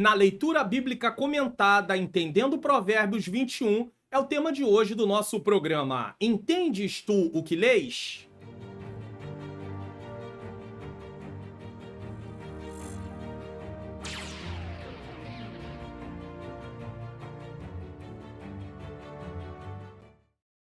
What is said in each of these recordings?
Na leitura bíblica comentada, Entendendo Provérbios 21, é o tema de hoje do nosso programa. Entendes tu o que lês?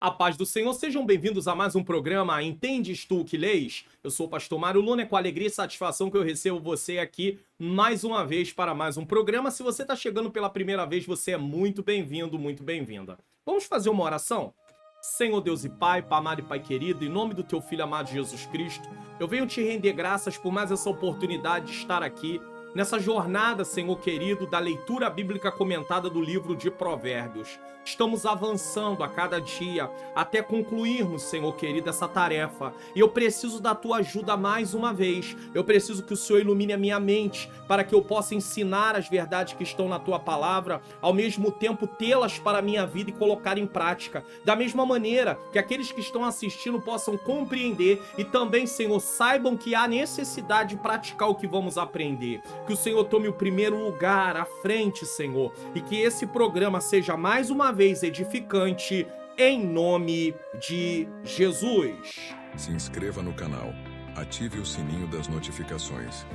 A paz do Senhor, sejam bem-vindos a mais um programa Entendes tu o que lês? Eu sou o pastor Mário Luna, é com alegria e satisfação que eu recebo você aqui mais uma vez para mais um programa. Se você está chegando pela primeira vez, você é muito bem-vindo, muito bem-vinda. Vamos fazer uma oração? Senhor Deus e Pai, Pai amado e Pai querido, em nome do Teu Filho amado Jesus Cristo, eu venho te render graças por mais essa oportunidade de estar aqui nessa jornada, Senhor querido, da leitura bíblica comentada do livro de Provérbios. Estamos avançando a cada dia até concluirmos, Senhor querido, essa tarefa. E eu preciso da tua ajuda mais uma vez. Eu preciso que o Senhor ilumine a minha mente para que eu possa ensinar as verdades que estão na tua palavra, ao mesmo tempo tê-las para a minha vida e colocar em prática. Da mesma maneira que aqueles que estão assistindo possam compreender e também, Senhor, saibam que há necessidade de praticar o que vamos aprender. Que o Senhor tome o primeiro lugar à frente, Senhor, e que esse programa seja mais uma vez edificante, em nome de Jesus. Se inscreva no canal, ative o sininho das notificações,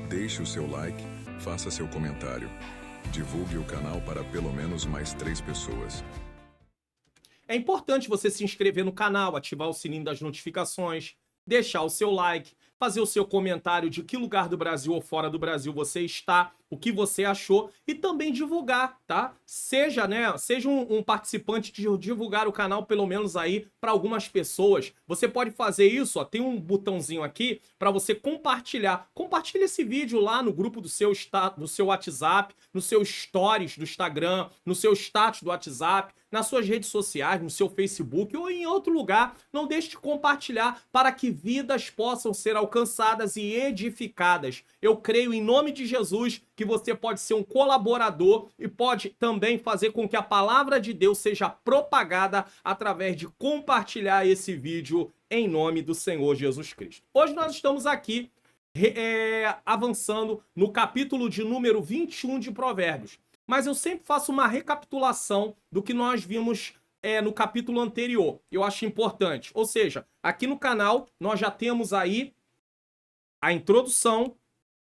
deixe o seu like, faça seu comentário, divulgue o canal para pelo menos mais 3 pessoas. É importante você se inscrever no canal, ativar o sininho das notificações, deixar o seu like, fazer o seu comentário de que lugar do Brasil ou fora do Brasil você está, o que você achou e também divulgar, tá? Seja um participante de divulgar o canal pelo menos aí para algumas pessoas. Você pode fazer isso, ó, tem um botãozinho aqui para você compartilhar. Compartilha esse vídeo lá no grupo do seu WhatsApp, no seu stories do Instagram, no seu status do WhatsApp, nas suas redes sociais, no seu Facebook ou em outro lugar. Não deixe de compartilhar para que vidas possam ser alcançadas e edificadas. Eu creio em nome de Jesus que você pode ser um colaborador e pode também fazer com que a palavra de Deus seja propagada através de compartilhar esse vídeo em nome do Senhor Jesus Cristo. Hoje nós estamos aqui avançando no capítulo de número 21 de Provérbios. Mas eu sempre faço uma recapitulação do que nós vimos no capítulo anterior. Eu acho importante. Ou seja, aqui no canal nós já temos aí a introdução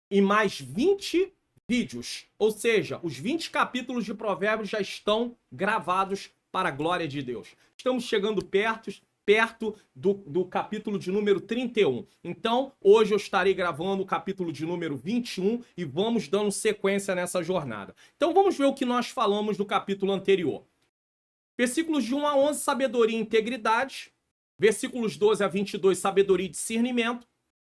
e mais 20 vídeos. Ou seja, os 20 capítulos de Provérbios já estão gravados para a glória de Deus. Estamos chegando perto do capítulo de número 31. Então, hoje eu estarei gravando o capítulo de número 21 e vamos dando sequência nessa jornada. Então, vamos ver o que nós falamos no capítulo anterior. Versículos de 1 a 11, sabedoria e integridade. Versículos 12 a 22, sabedoria e discernimento.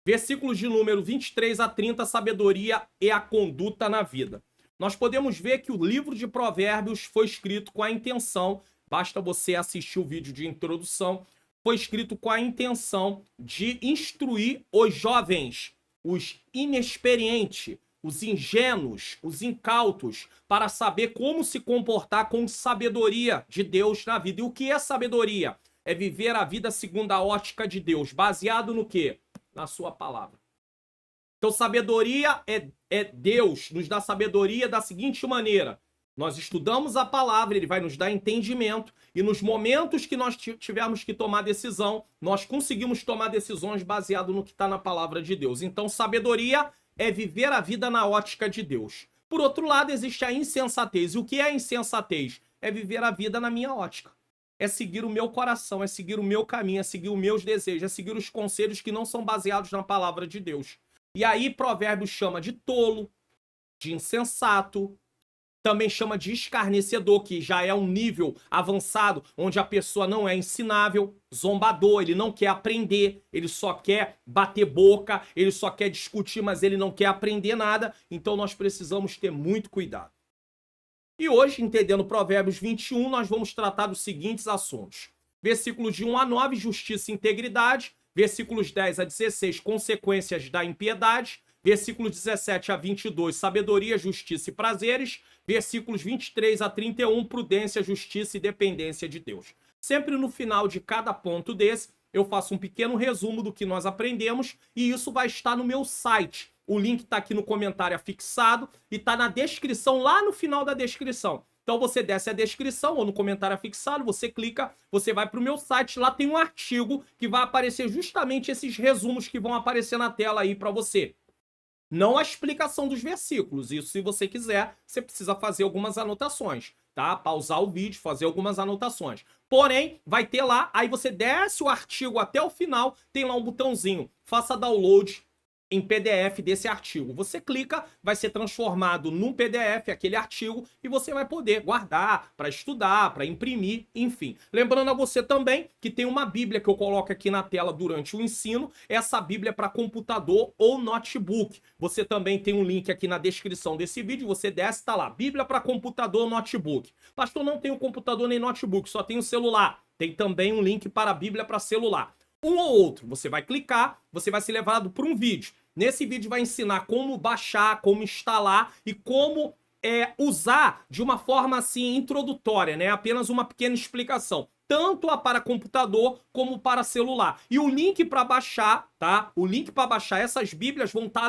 Versículos de número 23 a 30, sabedoria e a conduta na vida. Nós podemos ver que o livro de Provérbios foi escrito com a intenção, basta você assistir o vídeo de introdução, foi escrito com a intenção de instruir os jovens, os inexperientes, os ingênuos, os incautos, para saber como se comportar com sabedoria de Deus na vida. E o que é sabedoria? É viver a vida segundo a ótica de Deus, baseado no quê? Na sua palavra. Então, sabedoria é Deus nos dá sabedoria da seguinte maneira: nós estudamos a palavra, ele vai nos dar entendimento, e nos momentos que nós tivermos que tomar decisão, nós conseguimos tomar decisões baseado no que está na palavra de Deus. Então, sabedoria é viver a vida na ótica de Deus. Por outro lado, existe a insensatez. E o que é a insensatez? É viver a vida na minha ótica. É seguir o meu coração, é seguir o meu caminho, é seguir os meus desejos, é seguir os conselhos que não são baseados na palavra de Deus. E aí, Provérbios chama de tolo, de insensato, também chama de escarnecedor, que já é um nível avançado, onde a pessoa não é ensinável, zombador, ele não quer aprender, ele só quer bater boca, ele só quer discutir, mas ele não quer aprender nada. Então nós precisamos ter muito cuidado. E hoje, entendendo Provérbios 21, nós vamos tratar dos seguintes assuntos. Versículos de 1 a 9, justiça e integridade. Versículos 10 a 16, consequências da impiedade. Versículos 17 a 22, sabedoria, justiça e prazeres. Versículos 23 a 31, prudência, justiça e dependência de Deus. Sempre no final de cada ponto desse, eu faço um pequeno resumo do que nós aprendemos e isso vai estar no meu site, o link tá aqui no comentário afixado e tá na descrição, lá no final da descrição. Então você desce a descrição ou no comentário afixado, você clica, você vai para o meu site, lá tem um artigo que vai aparecer justamente esses resumos que vão aparecer na tela aí para você. Não a explicação dos versículos, isso se você quiser, você precisa fazer algumas anotações, tá? Pausar o vídeo, fazer algumas anotações. Porém, vai ter lá, aí você desce o artigo até o final, tem lá um botãozinho, faça download em PDF desse artigo. Você clica, vai ser transformado num PDF aquele artigo e você vai poder guardar para estudar, para imprimir, enfim. Lembrando a você também que tem uma Bíblia que eu coloco aqui na tela durante o ensino. Essa Bíblia é para computador ou notebook. Você também tem um link aqui na descrição desse vídeo, você desce, tá lá, Bíblia para computador ou notebook. Pastor, não tenho computador nem notebook, só tenho celular. Tem também um link para a Bíblia para celular. Um ou outro, você vai clicar, você vai ser levado para um vídeo. Nesse vídeo vai ensinar como baixar, como instalar e como usar de uma forma assim introdutória, né? Apenas uma pequena explicação. Tanto para computador como para celular. E o link para baixar, tá? O link para baixar essas bíblias vão estar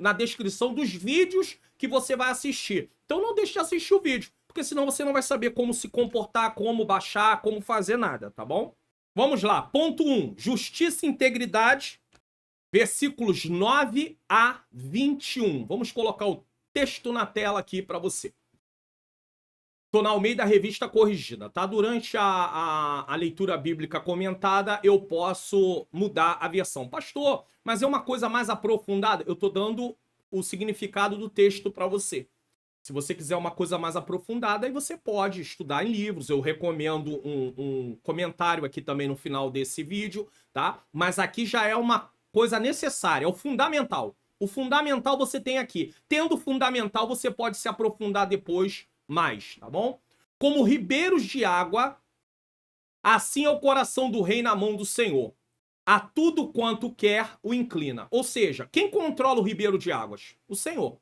na descrição dos vídeos que você vai assistir. Então não deixe de assistir o vídeo, porque senão você não vai saber como se comportar, como baixar, como fazer nada, tá bom? Vamos lá, ponto 1, justiça e integridade, versículos 9 a 21. Vamos colocar o texto na tela aqui para você. Estou na Almeida Revista Corrigida, tá? Durante a leitura bíblica comentada, eu posso mudar a versão. Pastor, mas é uma coisa mais aprofundada? Eu estou dando o significado do texto para você. Se você quiser uma coisa mais aprofundada, aí você pode estudar em livros. Eu recomendo um comentário aqui também no final desse vídeo, tá? Mas aqui já é uma coisa necessária, é o fundamental. O fundamental você tem aqui. Tendo o fundamental, você pode se aprofundar depois mais, tá bom? Como ribeiros de água, assim é o coração do rei na mão do Senhor. A tudo quanto quer o inclina. Ou seja, quem controla o ribeiro de águas? O Senhor.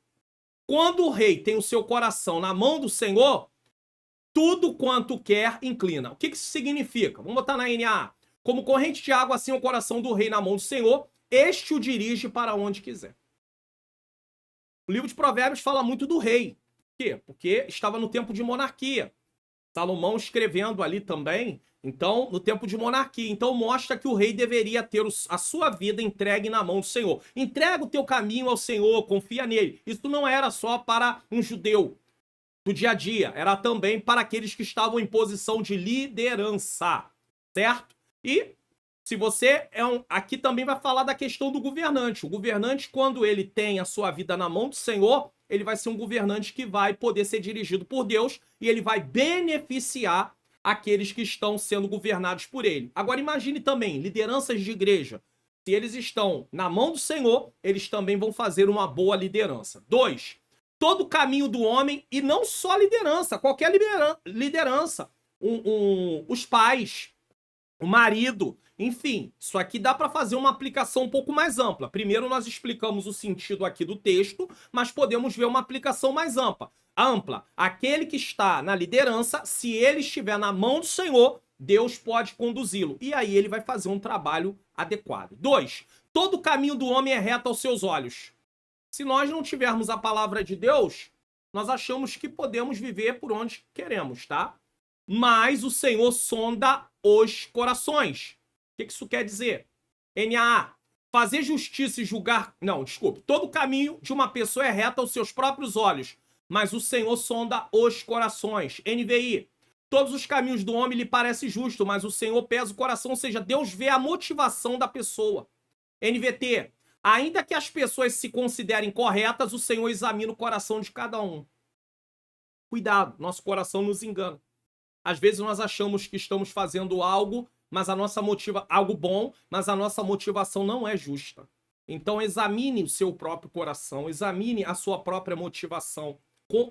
Quando o rei tem o seu coração na mão do Senhor, tudo quanto quer inclina. O que isso significa? Vamos botar na NA. Como corrente de água, assim é o coração do rei na mão do Senhor, este o dirige para onde quiser. O livro de Provérbios fala muito do rei. Por quê? Porque estava no tempo de monarquia. Salomão escrevendo ali também, então, no tempo de monarquia. Então, mostra que o rei deveria ter a sua vida entregue na mão do Senhor. Entrega o teu caminho ao Senhor, confia nele. Isso não era só para um judeu do dia a dia, era também para aqueles que estavam em posição de liderança, certo? E se você aqui também vai falar da questão do governante. O governante, quando ele tem a sua vida na mão do Senhor, ele vai ser um governante que vai poder ser dirigido por Deus e ele vai beneficiar aqueles que estão sendo governados por ele. Agora imagine também, lideranças de igreja. Se eles estão na mão do Senhor, eles também vão fazer uma boa liderança. 2, todo caminho do homem, e não só liderança, qualquer liderança. Os pais, o marido, enfim, isso aqui dá para fazer uma aplicação um pouco mais ampla. Primeiro nós explicamos o sentido aqui do texto, mas podemos ver uma aplicação mais ampla. Aquele que está na liderança, se ele estiver na mão do Senhor, Deus pode conduzi-lo. E aí ele vai fazer um trabalho adequado. 2, todo caminho do homem é reto aos seus olhos. Se nós não tivermos a palavra de Deus, nós achamos que podemos viver por onde queremos, tá? Mas o Senhor sonda os corações. O que isso quer dizer? NAA, fazer justiça e julgar... Não, desculpe. Todo caminho de uma pessoa é reto aos seus próprios olhos, mas o Senhor sonda os corações. NVI, todos os caminhos do homem lhe parecem justos, mas o Senhor pesa o coração, ou seja, Deus vê a motivação da pessoa. NVT, ainda que as pessoas se considerem corretas, o Senhor examina o coração de cada um. Cuidado, nosso coração nos engana. Às vezes nós achamos que estamos fazendo algo, mas a nossa algo bom, mas a nossa motivação não é justa. Então examine o seu próprio coração, examine a sua própria motivação,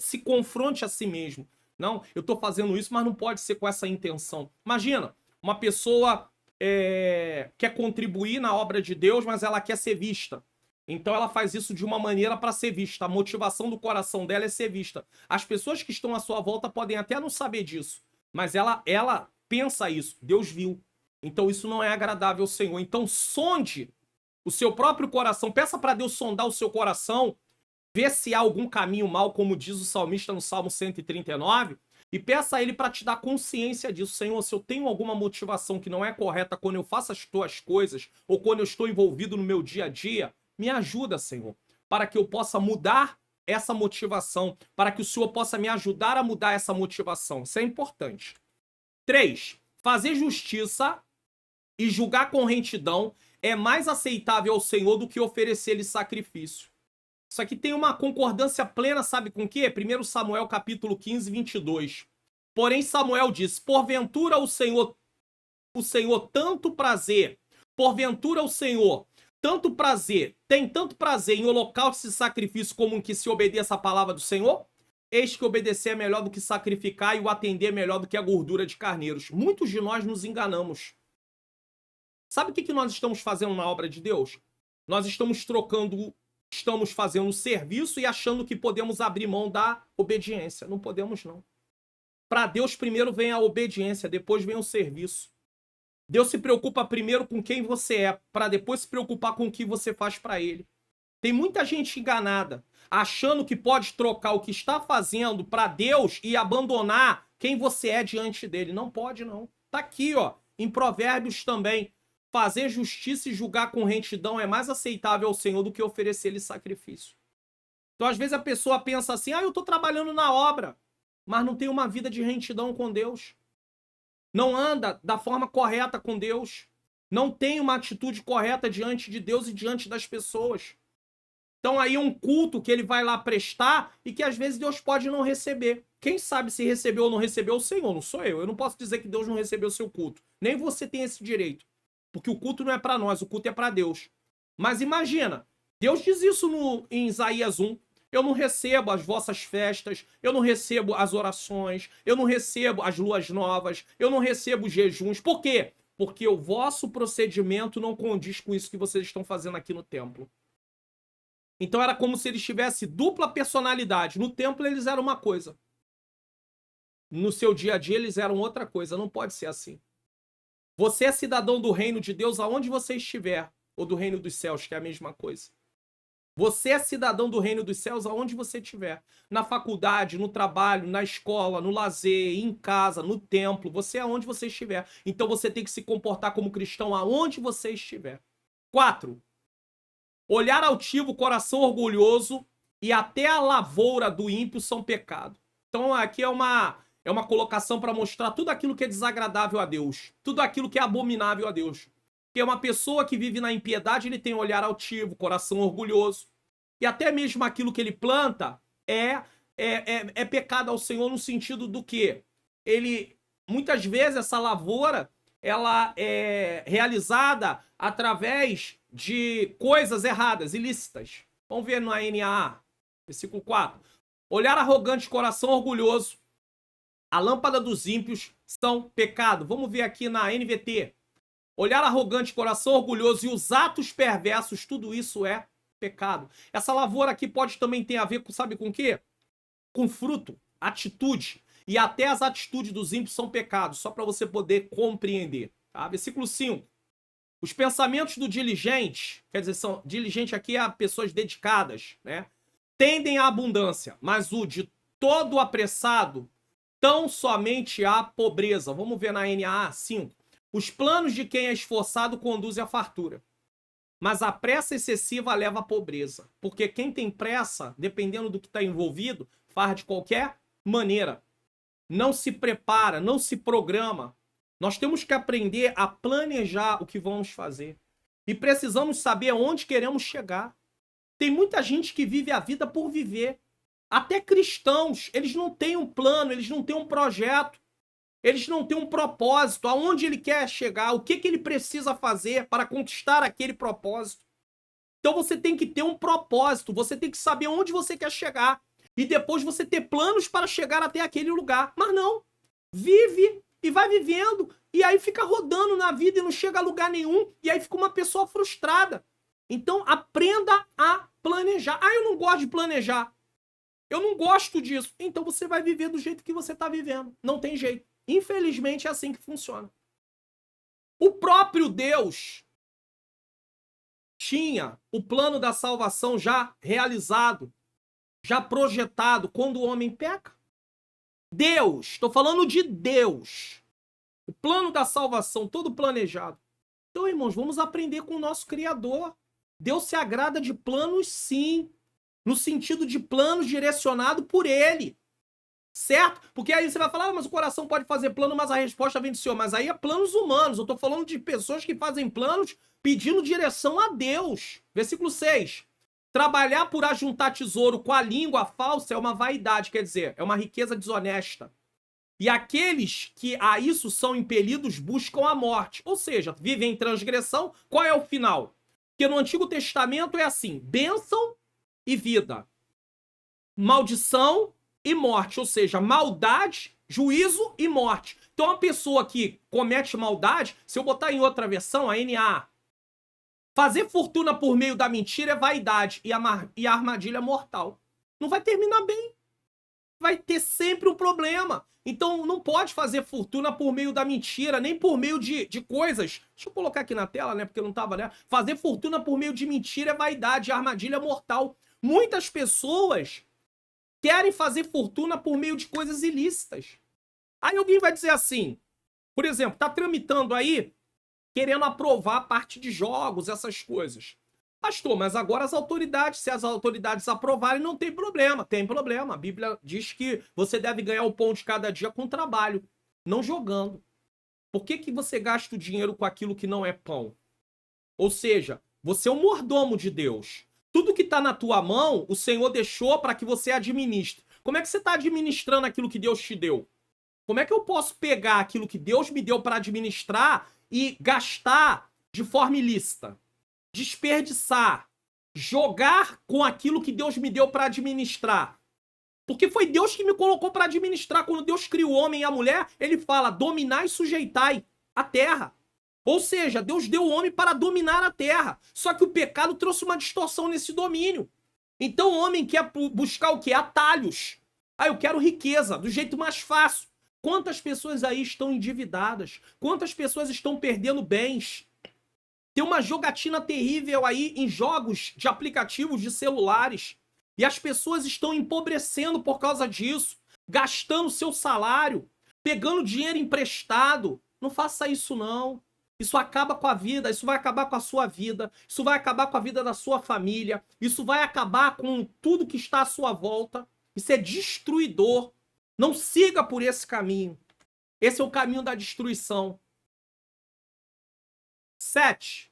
se confronte a si mesmo. Não, eu estou fazendo isso, mas não pode ser com essa intenção. Imagina, uma pessoa quer contribuir na obra de Deus, mas ela quer ser vista. Então ela faz isso de uma maneira para ser vista. A motivação do coração dela é ser vista. As pessoas que estão à sua volta podem até não saber disso, mas ela pensa isso. Deus viu. Então isso não é agradável ao Senhor. Então sonde o seu próprio coração. Peça para Deus sondar o seu coração, ver se há algum caminho mal, como diz o salmista no Salmo 139, e peça a ele para te dar consciência disso. Senhor, se eu tenho alguma motivação que não é correta quando eu faço as tuas coisas, ou quando eu estou envolvido no meu dia a dia, me ajuda, Senhor, para que eu possa mudar essa motivação, para que o Senhor possa me ajudar a mudar essa motivação. Isso é importante. 3. Fazer justiça e julgar com retidão é mais aceitável ao Senhor do que oferecer-lhe sacrifício. Isso aqui tem uma concordância plena, sabe com o quê? 1 Samuel capítulo 15, 22. Porém Samuel diz, porventura o Senhor tanto prazer, porventura o Senhor tem tanto prazer em holocausto e sacrifício como em que se obedeça a palavra do Senhor? Eis que obedecer é melhor do que sacrificar e o atender é melhor do que a gordura de carneiros. Muitos de nós nos enganamos. Sabe o que nós estamos fazendo na obra de Deus? Nós estamos fazendo serviço e achando que podemos abrir mão da obediência. Não podemos, não. Para Deus, primeiro vem a obediência, depois vem o serviço. Deus se preocupa primeiro com quem você é, para depois se preocupar com o que você faz para Ele. Tem muita gente enganada, achando que pode trocar o que está fazendo para Deus e abandonar quem você é diante dele. Não pode, não. Tá aqui, ó, em Provérbios também. Fazer justiça e julgar com retidão é mais aceitável ao Senhor do que oferecer-lhe sacrifício. Então, às vezes, a pessoa pensa assim, eu estou trabalhando na obra, mas não tem uma vida de retidão com Deus. Não anda da forma correta com Deus. Não tem uma atitude correta diante de Deus e diante das pessoas. Então, aí um culto que ele vai lá prestar e que, às vezes, Deus pode não receber. Quem sabe se recebeu ou não recebeu o Senhor, não sou eu. Eu não posso dizer que Deus não recebeu o seu culto. Nem você tem esse direito. Porque o culto não é para nós, o culto é para Deus. Mas imagina, Deus diz isso em Isaías 1. Eu não recebo as vossas festas, eu não recebo as orações, eu não recebo as luas novas, eu não recebo os jejuns. Por quê? Porque o vosso procedimento não condiz com isso que vocês estão fazendo aqui no templo. Então era como se eles tivessem dupla personalidade. No templo eles eram uma coisa. No seu dia a dia eles eram outra coisa. Não pode ser assim. Você é cidadão do reino de Deus aonde você estiver, ou do reino dos céus, que é a mesma coisa. Você é cidadão do reino dos céus aonde você estiver. Na faculdade, no trabalho, na escola, no lazer, em casa, no templo, você é aonde você estiver. Então você tem que se comportar como cristão aonde você estiver. 4. Olhar altivo, coração orgulhoso e até a lavoura do ímpio são pecado. Então aqui é uma colocação para mostrar tudo aquilo que é desagradável a Deus. Tudo aquilo que é abominável a Deus. Porque uma pessoa que vive na impiedade, ele tem olhar altivo, coração orgulhoso. E até mesmo aquilo que ele planta é pecado ao Senhor no sentido do que muitas vezes essa lavoura ela é realizada através de coisas erradas, ilícitas. Vamos ver no NAA, versículo 4. Olhar arrogante, coração orgulhoso. A lâmpada dos ímpios são pecado. Vamos ver aqui na NVT. Olhar arrogante, coração orgulhoso e os atos perversos, tudo isso é pecado. Essa lavoura aqui pode também ter a ver com, sabe com o quê? Com fruto, atitude. E até as atitudes dos ímpios são pecados, só para você poder compreender. Tá? Versículo 5. Os pensamentos do diligente, quer dizer, diligente aqui é pessoas dedicadas, né? Tendem à abundância, mas o de todo apressado tão somente à pobreza. Vamos ver na NAA 5. Os planos de quem é esforçado conduzem à fartura, mas a pressa excessiva leva à pobreza. Porque quem tem pressa, dependendo do que está envolvido, faz de qualquer maneira. Não se prepara, não se programa. Nós temos que aprender a planejar o que vamos fazer. E precisamos saber aonde queremos chegar. Tem muita gente que vive a vida por viver. Até cristãos, eles não têm um plano, eles não têm um projeto. Eles não têm um propósito, aonde ele quer chegar, o que ele precisa fazer para conquistar aquele propósito. Então você tem que ter um propósito, você tem que saber onde você quer chegar. E depois você ter planos para chegar até aquele lugar. Mas não, vive e vai vivendo, e aí fica rodando na vida e não chega a lugar nenhum, e aí fica uma pessoa frustrada. Então aprenda a planejar. Eu não gosto de planejar. Eu não gosto disso. Então você vai viver do jeito que você está vivendo. Não tem jeito. Infelizmente é assim que funciona. O próprio Deus, tinha o plano da salvação já realizado, já projetado quando o homem peca. Deus, estou falando de Deus. O plano da salvação todo planejado. Então, irmãos, vamos aprender com o nosso Criador. Deus se agrada de planos, sim, no sentido de planos direcionados por Ele. Certo? Porque aí você vai falar, mas o coração pode fazer plano, mas a resposta vem do Senhor. Mas aí é planos humanos. Eu estou falando de pessoas que fazem planos pedindo direção a Deus. Versículo 6. Trabalhar por ajuntar tesouro com a língua falsa é uma vaidade, quer dizer, é uma riqueza desonesta. E aqueles que a isso são impelidos buscam a morte. Ou seja, vivem em transgressão. Qual é o final? Porque no Antigo Testamento é assim, bênção e vida. Maldição e morte, ou seja, maldade, juízo e morte. Então, uma pessoa que comete maldade, se eu botar em outra versão, a NA, fazer fortuna por meio da mentira é vaidade e a armadilha mortal. Não vai terminar bem. Vai ter sempre um problema. Então, não pode fazer fortuna por meio da mentira, nem por meio de coisas. Deixa eu colocar aqui na tela, né? Porque não tava, né? Fazer fortuna por meio de mentira é vaidade e armadilha mortal. Muitas pessoas querem fazer fortuna por meio de coisas ilícitas. Aí alguém vai dizer assim, por exemplo, tá tramitando aí, querendo aprovar a parte de jogos, essas coisas. Pastor, mas agora as autoridades, se as autoridades aprovarem, não tem problema. Tem problema. A Bíblia diz que você deve ganhar o pão de cada dia com trabalho, não jogando. Por que você gasta o dinheiro com aquilo que não é pão? Ou seja, você é um mordomo de Deus. Tudo que está na tua mão, o Senhor deixou para que você administre. Como é que você está administrando aquilo que Deus te deu? Como é que eu posso pegar aquilo que Deus me deu para administrar e gastar de forma ilícita? Desperdiçar, jogar com aquilo que Deus me deu para administrar. Porque foi Deus que me colocou para administrar. Quando Deus criou o homem e a mulher, ele fala, dominai e sujeitai a terra. Ou seja, Deus deu o homem para dominar a terra. Só que o pecado trouxe uma distorção nesse domínio. Então o homem quer buscar o quê? Atalhos. Eu quero riqueza, do jeito mais fácil. Quantas pessoas aí estão endividadas? Quantas pessoas estão perdendo bens? Tem uma jogatina terrível aí em jogos de aplicativos de celulares. E as pessoas estão empobrecendo por causa disso. Gastando seu salário. Pegando dinheiro emprestado. Não faça isso não. Isso acaba com a vida. Isso vai acabar com a sua vida. Isso vai acabar com a vida da sua família. Isso vai acabar com tudo que está à sua volta. Isso é destruidor. Não siga por esse caminho. Esse é o caminho da destruição. 7.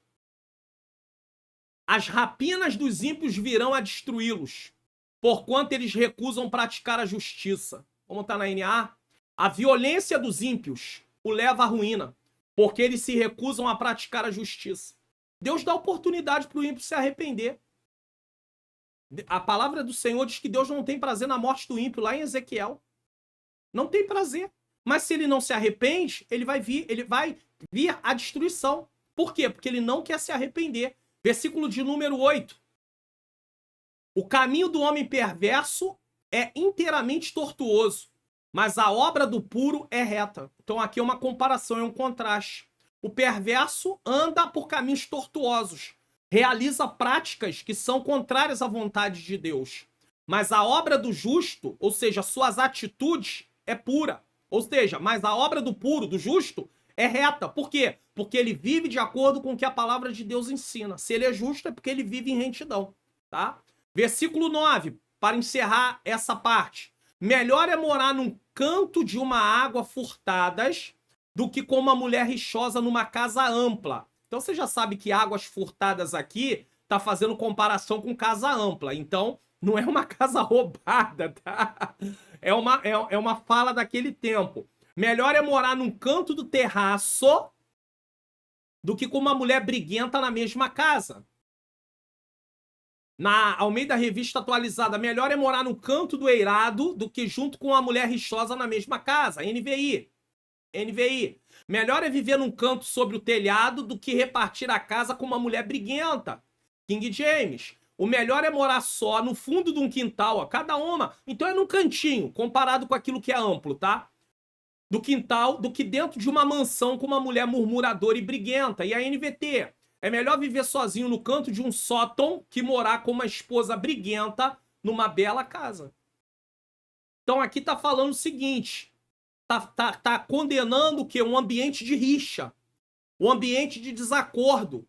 As rapinas dos ímpios virão a destruí-los, porquanto eles recusam praticar a justiça. Vamos estar na NA? A violência dos ímpios o leva à ruína, porque eles se recusam a praticar a justiça. Deus dá oportunidade para o ímpio se arrepender. A palavra do Senhor diz que Deus não tem prazer na morte do ímpio, lá em Ezequiel. Não tem prazer. Mas se ele não se arrepende, ele vai vir a destruição. Por quê? Porque ele não quer se arrepender. Versículo de número 8. O caminho do homem perverso é inteiramente tortuoso, mas a obra do puro é reta. Então aqui é uma comparação, é um contraste. O perverso anda por caminhos tortuosos, realiza práticas que são contrárias à vontade de Deus. Mas a obra do justo, ou seja, suas atitudes, é pura. Ou seja, mas a obra do puro, do justo, é reta. Por quê? Porque ele vive de acordo com o que a palavra de Deus ensina. Se ele é justo, é porque ele vive em retidão. Tá? Versículo 9, para encerrar essa parte. Melhor é morar num canto de uma água furtadas do que com uma mulher rixosa numa casa ampla. Então você já sabe que águas furtadas aqui tá fazendo comparação com casa ampla. Então não é uma casa roubada, tá? É uma fala daquele tempo. Melhor é morar num canto do terraço do que com uma mulher briguenta na mesma casa. Na Almeida Revista Atualizada, melhor é morar no canto do eirado do que junto com uma mulher rixosa na mesma casa. NVI. Melhor é viver num canto sobre o telhado do que repartir a casa com uma mulher briguenta. King James. O melhor é morar só no fundo de um quintal, ó, cada uma. Então é num cantinho, comparado com aquilo que é amplo, tá? Do quintal, do que dentro de uma mansão com uma mulher murmuradora e briguenta. E a NVT. É melhor viver sozinho no canto de um sótão que morar com uma esposa briguenta numa bela casa. Então aqui tá falando o seguinte, tá condenando o quê? Um ambiente de rixa, um ambiente de desacordo.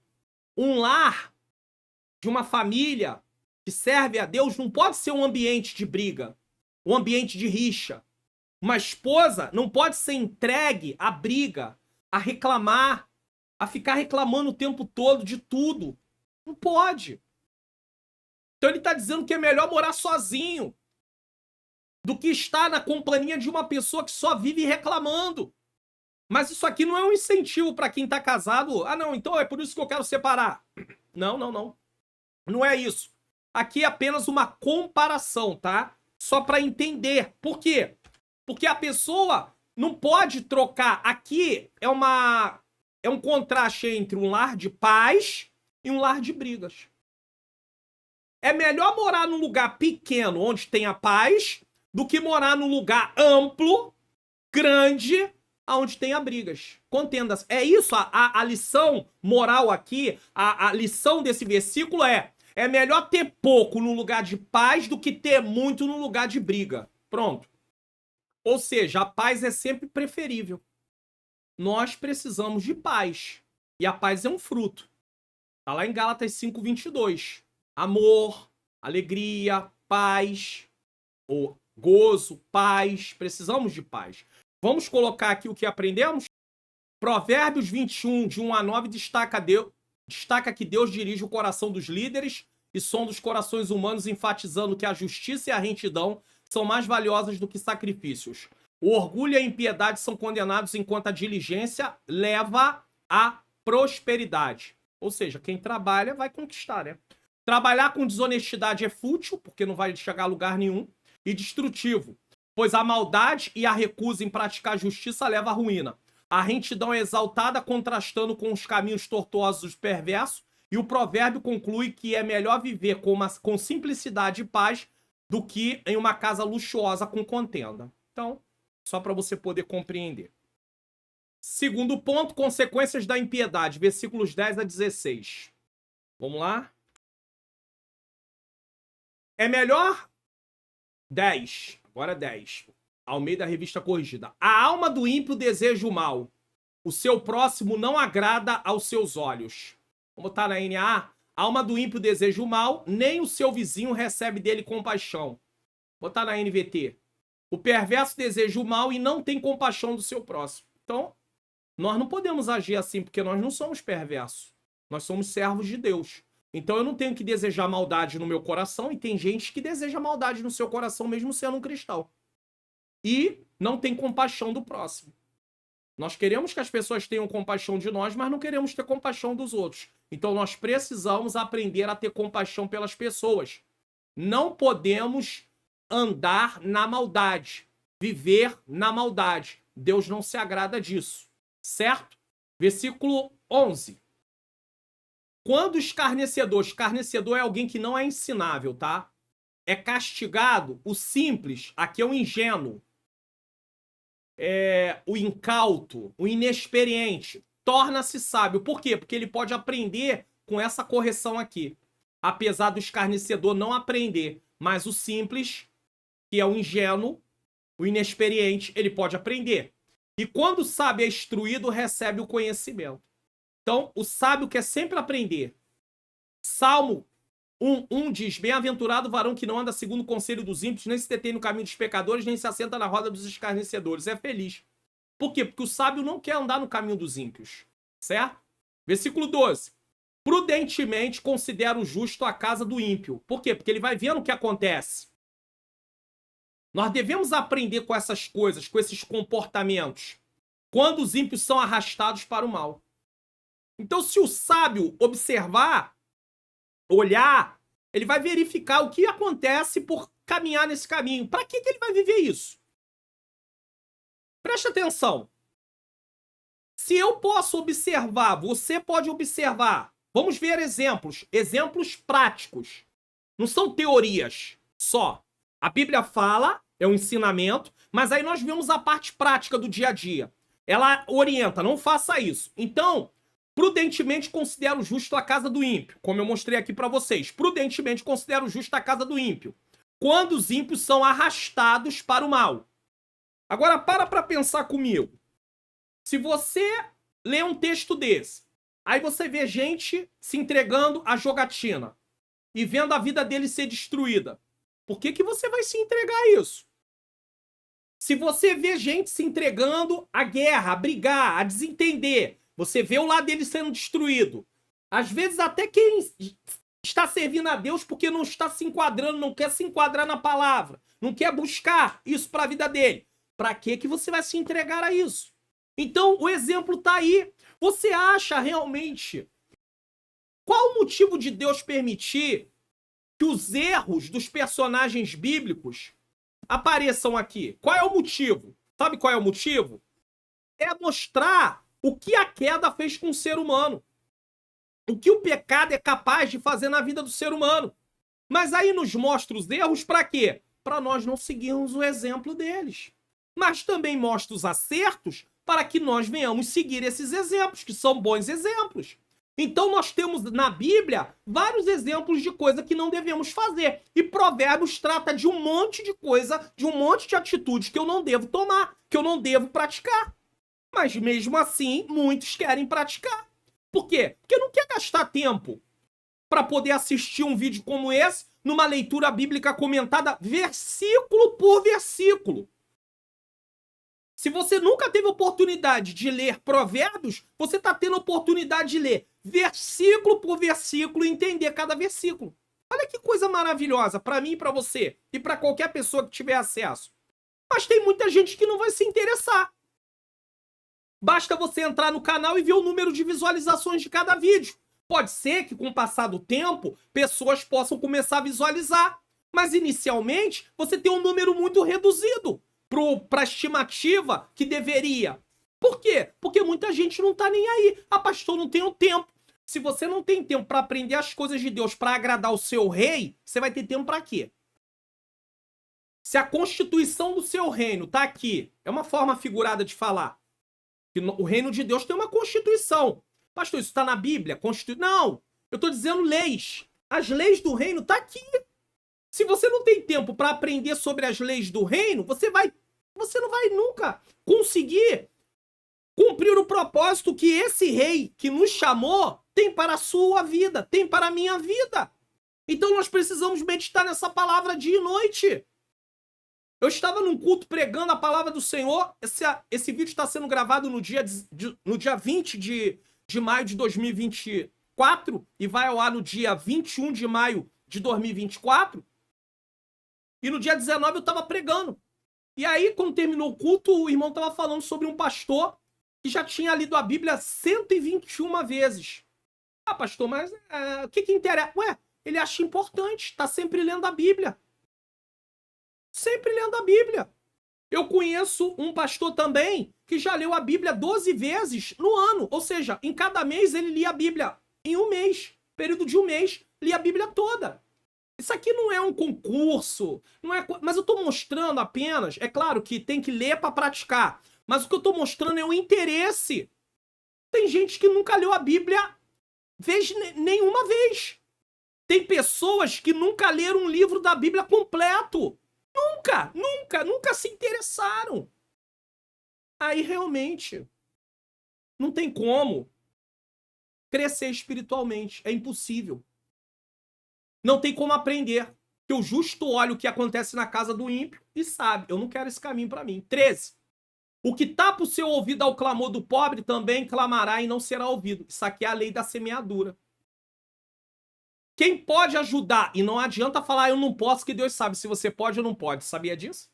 Um lar de uma família que serve a Deus não pode ser um ambiente de briga, um ambiente de rixa. Uma esposa não pode ser entregue à briga, a reclamar, a ficar reclamando o tempo todo de tudo. Não pode. Então ele está dizendo que é melhor morar sozinho do que estar na companhia de uma pessoa que só vive reclamando. Mas isso aqui não é um incentivo para quem está casado. Ah, não, então é por isso que eu quero separar. Não, não, não. Não é isso. Aqui é apenas uma comparação, tá? Só para entender. Por quê? Porque a pessoa não pode trocar. Aqui é um contraste entre um lar de paz e um lar de brigas. É melhor morar num lugar pequeno, onde tenha paz, do que morar num lugar amplo, grande, onde tenha brigas. Contendas. É isso, a lição moral aqui, a lição desse versículo é melhor ter pouco no lugar de paz do que ter muito no lugar de briga. Pronto. Ou seja, a paz é sempre preferível. Nós precisamos de paz. E a paz é um fruto. Está lá em Gálatas 5:22. Amor, alegria, paz, ou gozo, paz. Precisamos de paz. Vamos colocar aqui o que aprendemos? Provérbios 21, de 1 a 9, destaca que Deus dirige o coração dos líderes e sonda os corações humanos, enfatizando que a justiça e a retidão são mais valiosas do que sacrifícios. O orgulho e a impiedade são condenados, enquanto a diligência leva à prosperidade. Ou seja, quem trabalha vai conquistar, né? Trabalhar com desonestidade é fútil, porque não vai chegar a lugar nenhum, e destrutivo, pois a maldade e a recusa em praticar justiça leva à ruína. A retidão é exaltada, contrastando com os caminhos tortuosos dos perversos, e o provérbio conclui que é melhor viver com simplicidade e paz do que em uma casa luxuosa com contenda. Então, só para você poder compreender. Segundo ponto, consequências da impiedade, versículos 10 a 16. Vamos lá? É melhor 10, agora 10. Almeida, Revista Corrigida. A alma do ímpio deseja o mal. O seu próximo não agrada aos seus olhos. Vamos botar na NA. A alma do ímpio deseja o mal, nem o seu vizinho recebe dele compaixão. Vou botar na NVT. O perverso deseja o mal e não tem compaixão do seu próximo. Então, nós não podemos agir assim, porque nós não somos perversos. Nós somos servos de Deus. Então eu não tenho que desejar maldade no meu coração, e tem gente que deseja maldade no seu coração mesmo sendo um cristão. E não tem compaixão do próximo. Nós queremos que as pessoas tenham compaixão de nós, mas não queremos ter compaixão dos outros. Então nós precisamos aprender a ter compaixão pelas pessoas. Não podemos andar na maldade, viver na maldade. Deus não se agrada disso, certo? Versículo 11. Quando escarnecedor é alguém que não é ensinável, tá? É castigado o simples, aqui é o ingênuo, o incauto, o inexperiente, torna-se sábio. Por quê? Porque ele pode aprender com essa correção aqui. Apesar do escarnecedor não aprender, mas o simples, que é o ingênuo, o inexperiente, ele pode aprender. E quando o sábio é instruído, recebe o conhecimento. Então, o sábio quer sempre aprender. Salmo 1 diz: bem-aventurado o varão que não anda segundo o conselho dos ímpios, nem se detém no caminho dos pecadores, nem se assenta na roda dos escarnecedores. É feliz. Por quê? Porque o sábio não quer andar no caminho dos ímpios. Certo? Versículo 12. Prudentemente considera o justo a casa do ímpio. Por quê? Porque ele vai vendo o que acontece. Nós devemos aprender com essas coisas, com esses comportamentos, quando os ímpios são arrastados para o mal. Então, se o sábio observar, olhar, ele vai verificar o que acontece por caminhar nesse caminho. Para que ele vai viver isso? Preste atenção. Se eu posso observar, você pode observar. Vamos ver exemplos práticos. Não são teorias só. A Bíblia fala, é um ensinamento, mas aí nós vemos a parte prática do dia a dia. Ela orienta, não faça isso. Então, Prudentemente considero justo a casa do ímpio, como eu mostrei aqui para vocês. Prudentemente considero justo a casa do ímpio, quando os ímpios são arrastados para o mal. Agora para pensar comigo. Se você lê um texto desse, aí você vê gente se entregando à jogatina e vendo a vida dele ser destruída. Por que você vai se entregar a isso? Se você vê gente se entregando à guerra, a brigar, a desentender, você vê o lado dele sendo destruído. Às vezes até quem está servindo a Deus porque não está se enquadrando, não quer se enquadrar na palavra, não quer buscar isso para a vida dele. Para que você vai se entregar a isso? Então o exemplo está aí. Você acha realmente qual o motivo de Deus permitir que os erros dos personagens bíblicos apareçam aqui? Qual é o motivo? Sabe qual é o motivo? É mostrar o que a queda fez com o ser humano. O que o pecado é capaz de fazer na vida do ser humano. Mas aí nos mostra os erros para quê? Para nós não seguirmos o exemplo deles. Mas também mostra os acertos para que nós venhamos seguir esses exemplos, que são bons exemplos. Então nós temos na Bíblia vários exemplos de coisa que não devemos fazer. E Provérbios trata de um monte de coisa, de um monte de atitudes que eu não devo tomar, que eu não devo praticar. Mas mesmo assim, muitos querem praticar. Por quê? Porque não quer gastar tempo para poder assistir um vídeo como esse, numa leitura bíblica comentada versículo por versículo. Se você nunca teve oportunidade de ler Provérbios, você está tendo oportunidade de ler versículo por versículo e entender cada versículo. Olha que coisa maravilhosa para mim e para você e para qualquer pessoa que tiver acesso. Mas tem muita gente que não vai se interessar. Basta você entrar no canal e ver o número de visualizações de cada vídeo. Pode ser que com o passar do tempo, pessoas possam começar a visualizar. Mas inicialmente, você tem um número muito reduzido para a estimativa que deveria. Por quê? Porque muita gente não tá nem aí. Ah, pastor, não tenho tempo. Se você não tem tempo para aprender as coisas de Deus, para agradar o seu rei, você vai ter tempo para quê? Se a constituição do seu reino tá aqui, é uma forma figurada de falar. Que o reino de Deus tem uma constituição. Pastor, isso tá na Bíblia? Não, eu tô dizendo leis. As leis do reino tá aqui. Se você não tem tempo para aprender sobre as leis do reino, você não vai nunca conseguir cumprir o propósito que esse rei que nos chamou tem para a sua vida, tem para a minha vida. Então nós precisamos meditar nessa palavra dia e noite. Eu estava num culto pregando a palavra do Senhor. Esse vídeo está sendo gravado no dia 20 de maio de 2024 e vai ao ar no dia 21 de maio de 2024. E no dia 19 eu estava pregando. E aí, quando terminou o culto, o irmão estava falando sobre um pastor que já tinha lido a Bíblia 121 vezes. Ah, pastor, mas o que interessa? Ué, ele acha importante, está sempre lendo a Bíblia. Sempre lendo a Bíblia. Eu conheço um pastor também que já leu a Bíblia 12 vezes no ano. Ou seja, em cada mês ele lia a Bíblia. Em um mês, período de um mês, lia a Bíblia toda. Isso aqui não é um concurso, não é, mas eu estou mostrando apenas, é claro que tem que ler para praticar, mas o que eu estou mostrando é o interesse. Tem gente que nunca leu a Bíblia nenhuma vez. Tem pessoas que nunca leram um livro da Bíblia completo. Nunca se interessaram. Aí realmente não tem como crescer espiritualmente, é impossível. Não tem como aprender. Que o justo olha o que acontece na casa do ímpio e sabe, eu não quero esse caminho para mim. 13. O que tapa o seu ouvido ao clamor do pobre também clamará e não será ouvido. Isso aqui é a lei da semeadura. Quem pode ajudar, e não adianta falar eu não posso, que Deus sabe se você pode ou não pode. Sabia disso?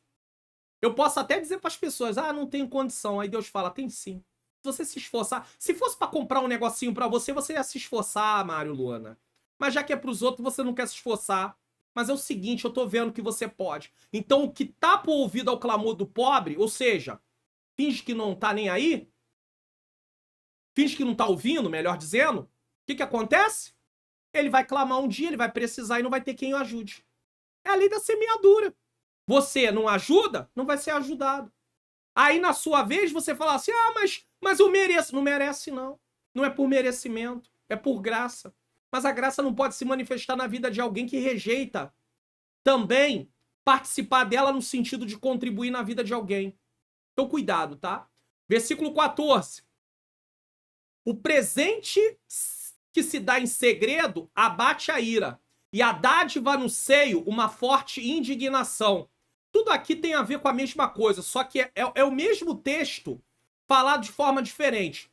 Eu posso até dizer para as pessoas, não tenho condição. Aí Deus fala, tem sim. Se você se esforçar, se fosse para comprar um negocinho para você, você ia se esforçar, Mário Luana. Mas já que é pros outros, você não quer se esforçar. Mas é o seguinte, eu tô vendo que você pode. Então, o que tapa o ouvido ao clamor do pobre, ou seja, finge que não tá nem aí, finge que não tá ouvindo, melhor dizendo, o que acontece? Ele vai clamar um dia, ele vai precisar e não vai ter quem o ajude. É a lei da semeadura. Você não ajuda, não vai ser ajudado. Aí, na sua vez, você fala assim, mas eu mereço. Não merece, não. Não é por merecimento, é por graça. Mas a graça não pode se manifestar na vida de alguém que rejeita também participar dela no sentido de contribuir na vida de alguém. Então, cuidado, tá? Versículo 14. O presente que se dá em segredo abate a ira, e a dádiva no seio uma forte indignação. Tudo aqui tem a ver com a mesma coisa, só que é o mesmo texto falado de forma diferente.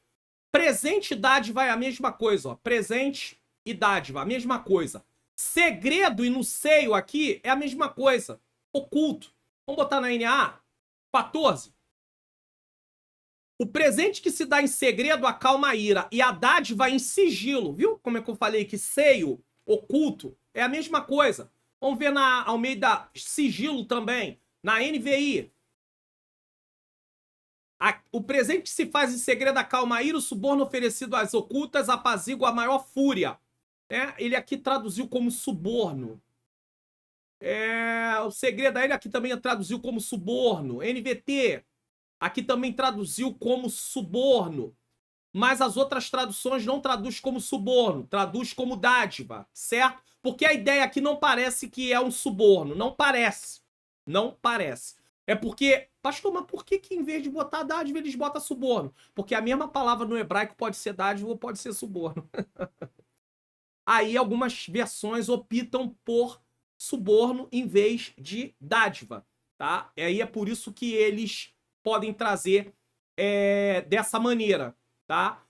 Presente e dádiva é a mesma coisa, ó. Presente e dádiva, a mesma coisa. Segredo e no seio aqui é a mesma coisa. Oculto. Vamos botar na NA 14. O presente que se dá em segredo acalma a ira, e a dádiva em sigilo. Viu como é que eu falei que seio, oculto, é a mesma coisa. Vamos ver na Almeida sigilo também. Na NVI. O presente que se faz em segredo acalma a ira, o suborno oferecido às ocultas apazigua a maior fúria. Ele aqui traduziu como suborno. O segredo ele aqui também traduziu como suborno. NVT aqui também traduziu como suborno. Mas as outras traduções não traduz como suborno, traduz como dádiva, certo? Porque a ideia aqui não parece que é um suborno, não parece. Não parece. É porque, pastor, mas por que em vez de botar dádiva eles botam suborno? Porque a mesma palavra no hebraico pode ser dádiva ou pode ser suborno. Aí algumas versões optam por suborno em vez de dádiva, tá? E aí é por isso que eles podem trazer dessa maneira, tá?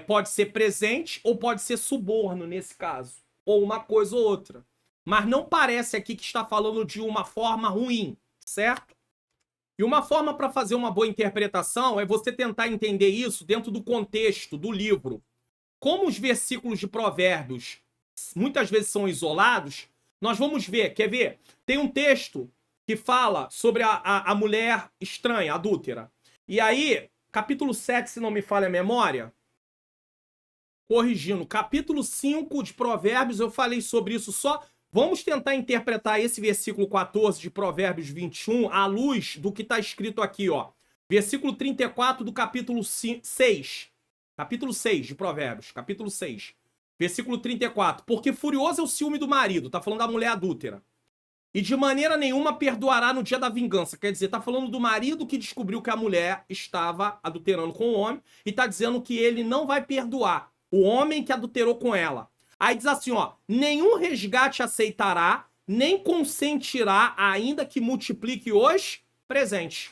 Pode ser presente ou pode ser suborno nesse caso, ou uma coisa ou outra. Mas não parece aqui que está falando de uma forma ruim, certo? E uma forma para fazer uma boa interpretação é você tentar entender isso dentro do contexto do livro. Como os versículos de Provérbios muitas vezes são isolados, nós vamos ver, quer ver? Tem um texto que fala sobre a mulher estranha, adúltera. E aí, capítulo 7, se não me falha a memória, corrigindo, capítulo 5 de Provérbios, eu falei sobre isso só. Vamos tentar interpretar esse versículo 14 de Provérbios 21 à luz do que está escrito aqui, ó. Versículo 34 do capítulo 6. Capítulo 6 de Provérbios, capítulo 6. Versículo 34. Porque furioso é o ciúme do marido, tá falando da mulher adúltera. E de maneira nenhuma perdoará no dia da vingança. Quer dizer, tá falando do marido que descobriu que a mulher estava adulterando com o homem e tá dizendo que ele não vai perdoar o homem que adulterou com ela. Aí diz assim, ó, nenhum resgate aceitará, nem consentirá, ainda que multiplique os presentes.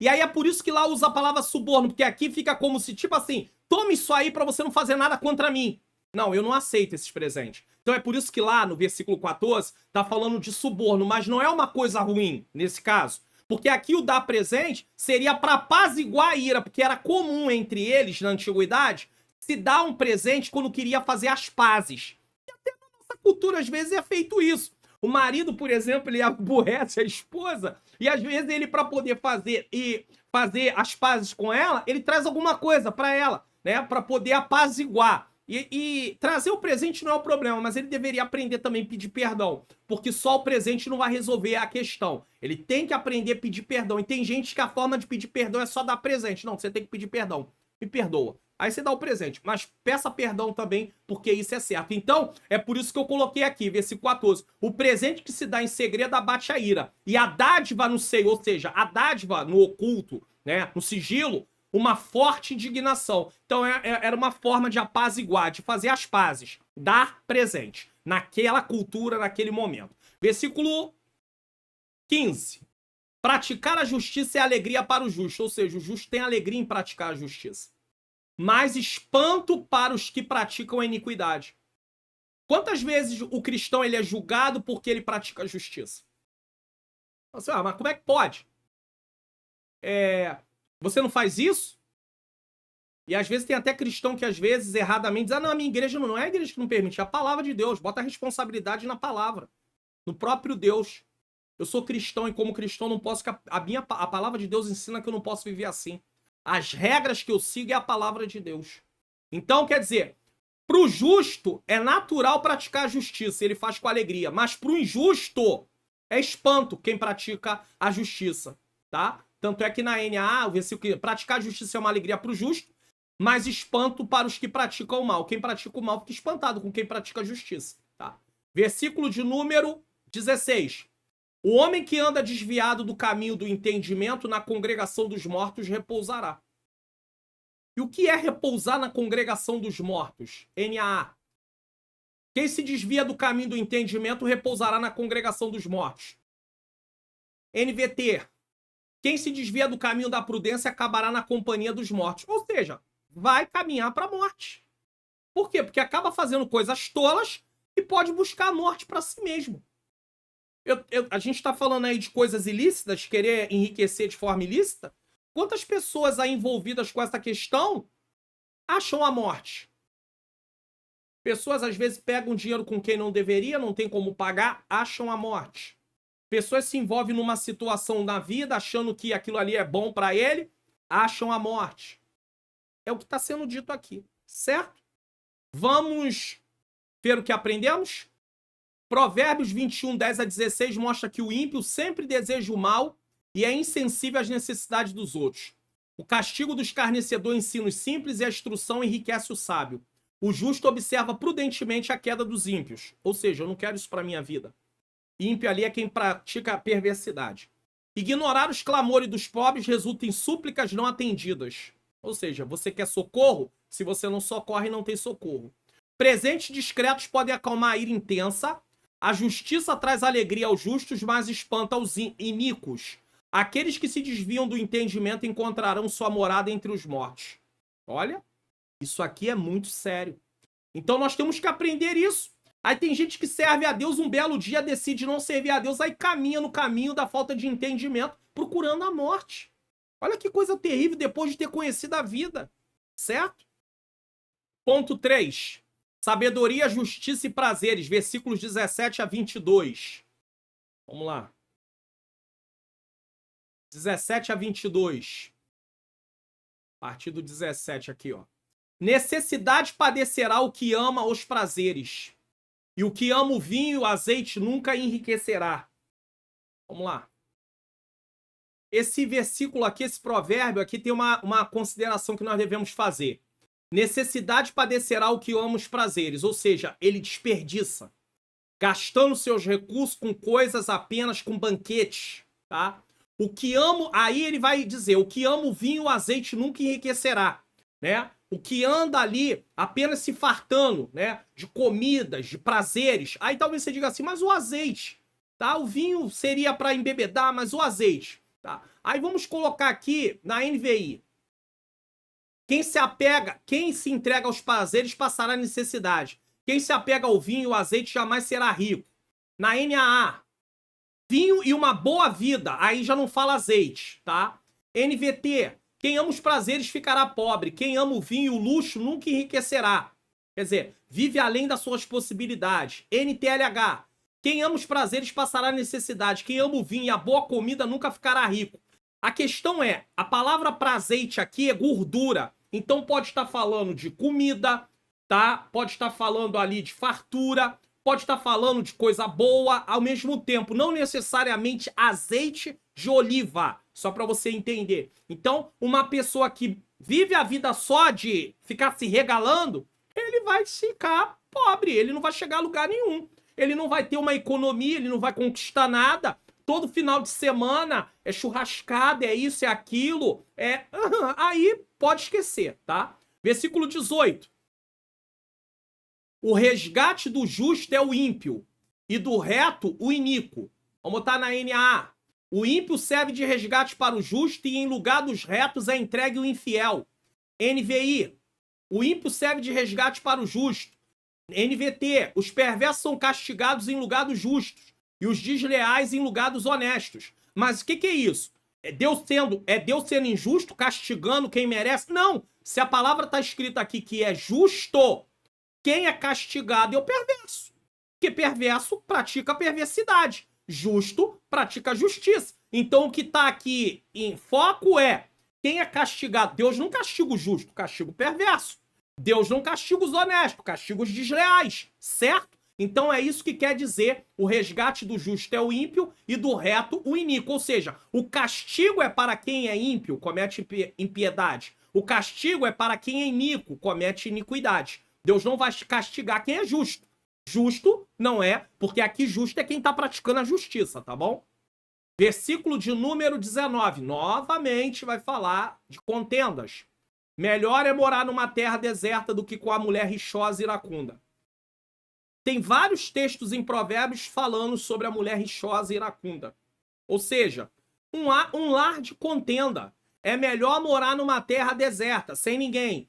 E aí é por isso que lá usa a palavra suborno, porque aqui fica como se, tipo assim, tome isso aí pra você não fazer nada contra mim. Não, eu não aceito esses presentes. Então é por isso que lá no versículo 14 tá falando de suborno, mas não é uma coisa ruim nesse caso. Porque aqui o dar presente seria para apaziguar a ira, porque era comum entre eles, na antiguidade, se dar um presente quando queria fazer as pazes. E até na nossa cultura, às vezes, é feito isso. O marido, por exemplo, ele aborrece a esposa e, às vezes, ele, para poder fazer as pazes com ela, ele traz alguma coisa para ela, né? Para poder apaziguar. E trazer o presente não é o problema, mas ele deveria aprender também a pedir perdão, porque só o presente não vai resolver a questão. Ele tem que aprender a pedir perdão. E tem gente que a forma de pedir perdão é só dar presente. Não, você tem que pedir perdão. Me perdoa. Aí você dá o presente, mas peça perdão também, porque isso é certo. Então, é por isso que eu coloquei aqui, versículo 14. O presente que se dá em segredo abate a ira. E a dádiva no seio, ou seja, a dádiva no oculto, né, no sigilo, uma forte indignação. Então, era uma forma de apaziguar, de fazer as pazes. Dar presente. Naquela cultura, naquele momento. Versículo 15. Praticar a justiça é alegria para o justo. Ou seja, o justo tem alegria em praticar a justiça. Mas espanto para os que praticam a iniquidade. Quantas vezes o cristão ele é julgado porque ele pratica a justiça? Você, mas como é que pode? Você não faz isso? E às vezes tem até cristão que às vezes erradamente diz, não, a minha igreja não é a igreja que não permite, é a palavra de Deus. Bota a responsabilidade na palavra, no próprio Deus. Eu sou cristão e como cristão não posso, a palavra de Deus ensina que eu não posso viver assim. As regras que eu sigo é a palavra de Deus. Então, quer dizer, para o justo é natural praticar a justiça, ele faz com alegria. Mas para o injusto é espanto quem pratica a justiça, tá? Tanto é que na NA, o versículo que praticar a justiça é uma alegria para o justo, mas espanto para os que praticam o mal. Quem pratica o mal fica espantado com quem pratica a justiça. Tá? Versículo de número 16. O homem que anda desviado do caminho do entendimento na congregação dos mortos repousará. E o que é repousar na congregação dos mortos? NAA. Quem se desvia do caminho do entendimento repousará na congregação dos mortos. NVT. Quem se desvia do caminho da prudência acabará na companhia dos mortos. Ou seja, vai caminhar para a morte. Por quê? Porque acaba fazendo coisas tolas e pode buscar a morte para si mesmo. A gente está falando aí de coisas ilícitas, querer enriquecer de forma ilícita. Quantas pessoas aí envolvidas com essa questão acham a morte? Pessoas às vezes pegam dinheiro com quem não deveria, não tem como pagar, acham a morte. Pessoas se envolvem numa situação na vida achando que aquilo ali é bom para ele, acham a morte. É o que está sendo dito aqui, certo? Vamos ver o que aprendemos? Provérbios 21, 10 a 16 mostra que o ímpio sempre deseja o mal e é insensível às necessidades dos outros. O castigo do escarnecedor ensina os simples e a instrução enriquece o sábio. O justo observa prudentemente a queda dos ímpios. Ou seja, eu não quero isso para minha vida. Ímpio ali é quem pratica a perversidade. Ignorar os clamores dos pobres resulta em súplicas não atendidas. Ou seja, você quer socorro? Se você não socorre, não tem socorro. Presentes discretos podem acalmar a ira intensa. A justiça traz alegria aos justos, mas espanta os iníquos. Aqueles que se desviam do entendimento encontrarão sua morada entre os mortos. Olha, isso aqui é muito sério. Então nós temos que aprender isso. Aí tem gente que serve a Deus um belo dia, decide não servir a Deus, aí caminha no caminho da falta de entendimento, procurando a morte. Olha que coisa terrível depois de ter conhecido a vida. Certo? Ponto 3. Sabedoria, justiça e prazeres. Versículos 17 a 22. Vamos lá. 17 a 22. A partir do 17 aqui, ó. Necessidade padecerá o que ama os prazeres. E o que ama o vinho e o azeite nunca enriquecerá. Vamos lá. Esse versículo aqui, esse provérbio aqui tem uma consideração que nós devemos fazer. Necessidade padecerá o que ama os prazeres. Ou seja, ele desperdiça. Gastando seus recursos com coisas apenas, com banquetes. Tá? O que amo, aí ele vai dizer, o que ama o vinho e o azeite nunca enriquecerá. Né? O que anda ali apenas se fartando, né, de comidas, de prazeres. Aí talvez você diga assim, mas o azeite, tá? O vinho seria para embebedar, mas o azeite, tá? Aí vamos colocar aqui na NVI. Quem se entrega aos prazeres passará necessidade. Quem se apega ao vinho e ao azeite jamais será rico. Na NAA, vinho e uma boa vida, aí já não fala azeite, tá? NVT, quem ama os prazeres ficará pobre. Quem ama o vinho e o luxo nunca enriquecerá. Quer dizer, vive além das suas possibilidades. NTLH. Quem ama os prazeres passará necessidade. Quem ama o vinho e a boa comida nunca ficará rico. A questão é, a palavra prazeite aqui é gordura. Então pode estar falando de comida, tá? Pode estar falando ali de fartura. Pode estar falando de coisa boa. Ao mesmo tempo, não necessariamente azeite de oliva. Só para você entender. Então, uma pessoa que vive a vida só de ficar se regalando, ele vai ficar pobre, ele não vai chegar a lugar nenhum. Ele não vai ter uma economia, ele não vai conquistar nada. Todo final de semana é churrascada, é isso, é aquilo. Aí pode esquecer, tá? Versículo 18. O resgate do justo é o ímpio, e do reto o iníquo. Vamos botar na NAA. O ímpio serve de resgate para o justo e em lugar dos retos é entregue o infiel. NVI. O ímpio serve de resgate para o justo. NVT. Os perversos são castigados em lugar dos justos e os desleais em lugar dos honestos. Mas o que é isso? É Deus sendo injusto, castigando quem merece? Não. Se a palavra está escrita aqui que é justo, quem é castigado é o perverso. Porque perverso pratica perversidade. Justo pratica justiça. Então o que está aqui em foco é quem é castigado. Deus não castiga o justo, castiga o perverso. Deus não castiga os honestos, castiga os desleais, certo? Então é isso que quer dizer: o resgate do justo é o ímpio e do reto o iníquo. Ou seja, o castigo é para quem é ímpio, comete impiedade. O castigo é para quem é iníquo, comete iniquidade. Deus não vai castigar quem é justo. Justo não é, porque aqui justo é quem está praticando a justiça, tá bom? Versículo de número 19. Novamente vai falar de contendas. Melhor é morar numa terra deserta do que com a mulher rixosa e iracunda. Tem vários textos em Provérbios falando sobre a mulher rixosa e iracunda. Ou seja, um lar de contenda. É melhor morar numa terra deserta, sem ninguém.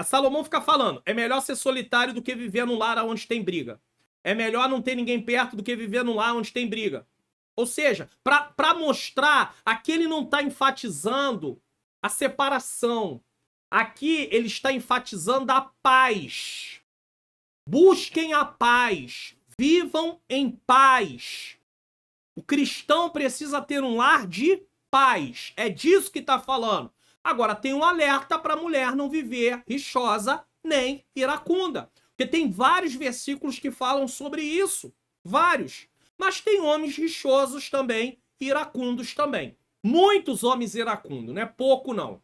Salomão fica falando, é melhor ser solitário do que viver num lar onde tem briga. É melhor não ter ninguém perto do que viver num lar onde tem briga. Ou seja, para mostrar, aqui ele não está enfatizando a separação. Aqui ele está enfatizando a paz. Busquem a paz. Vivam em paz. O cristão precisa ter um lar de paz. É disso que está falando. Agora, tem um alerta para a mulher não viver rixosa nem iracunda. Porque tem vários versículos que falam sobre isso. Vários. Mas tem homens rixosos também, iracundos também. Muitos homens iracundos, não é pouco não.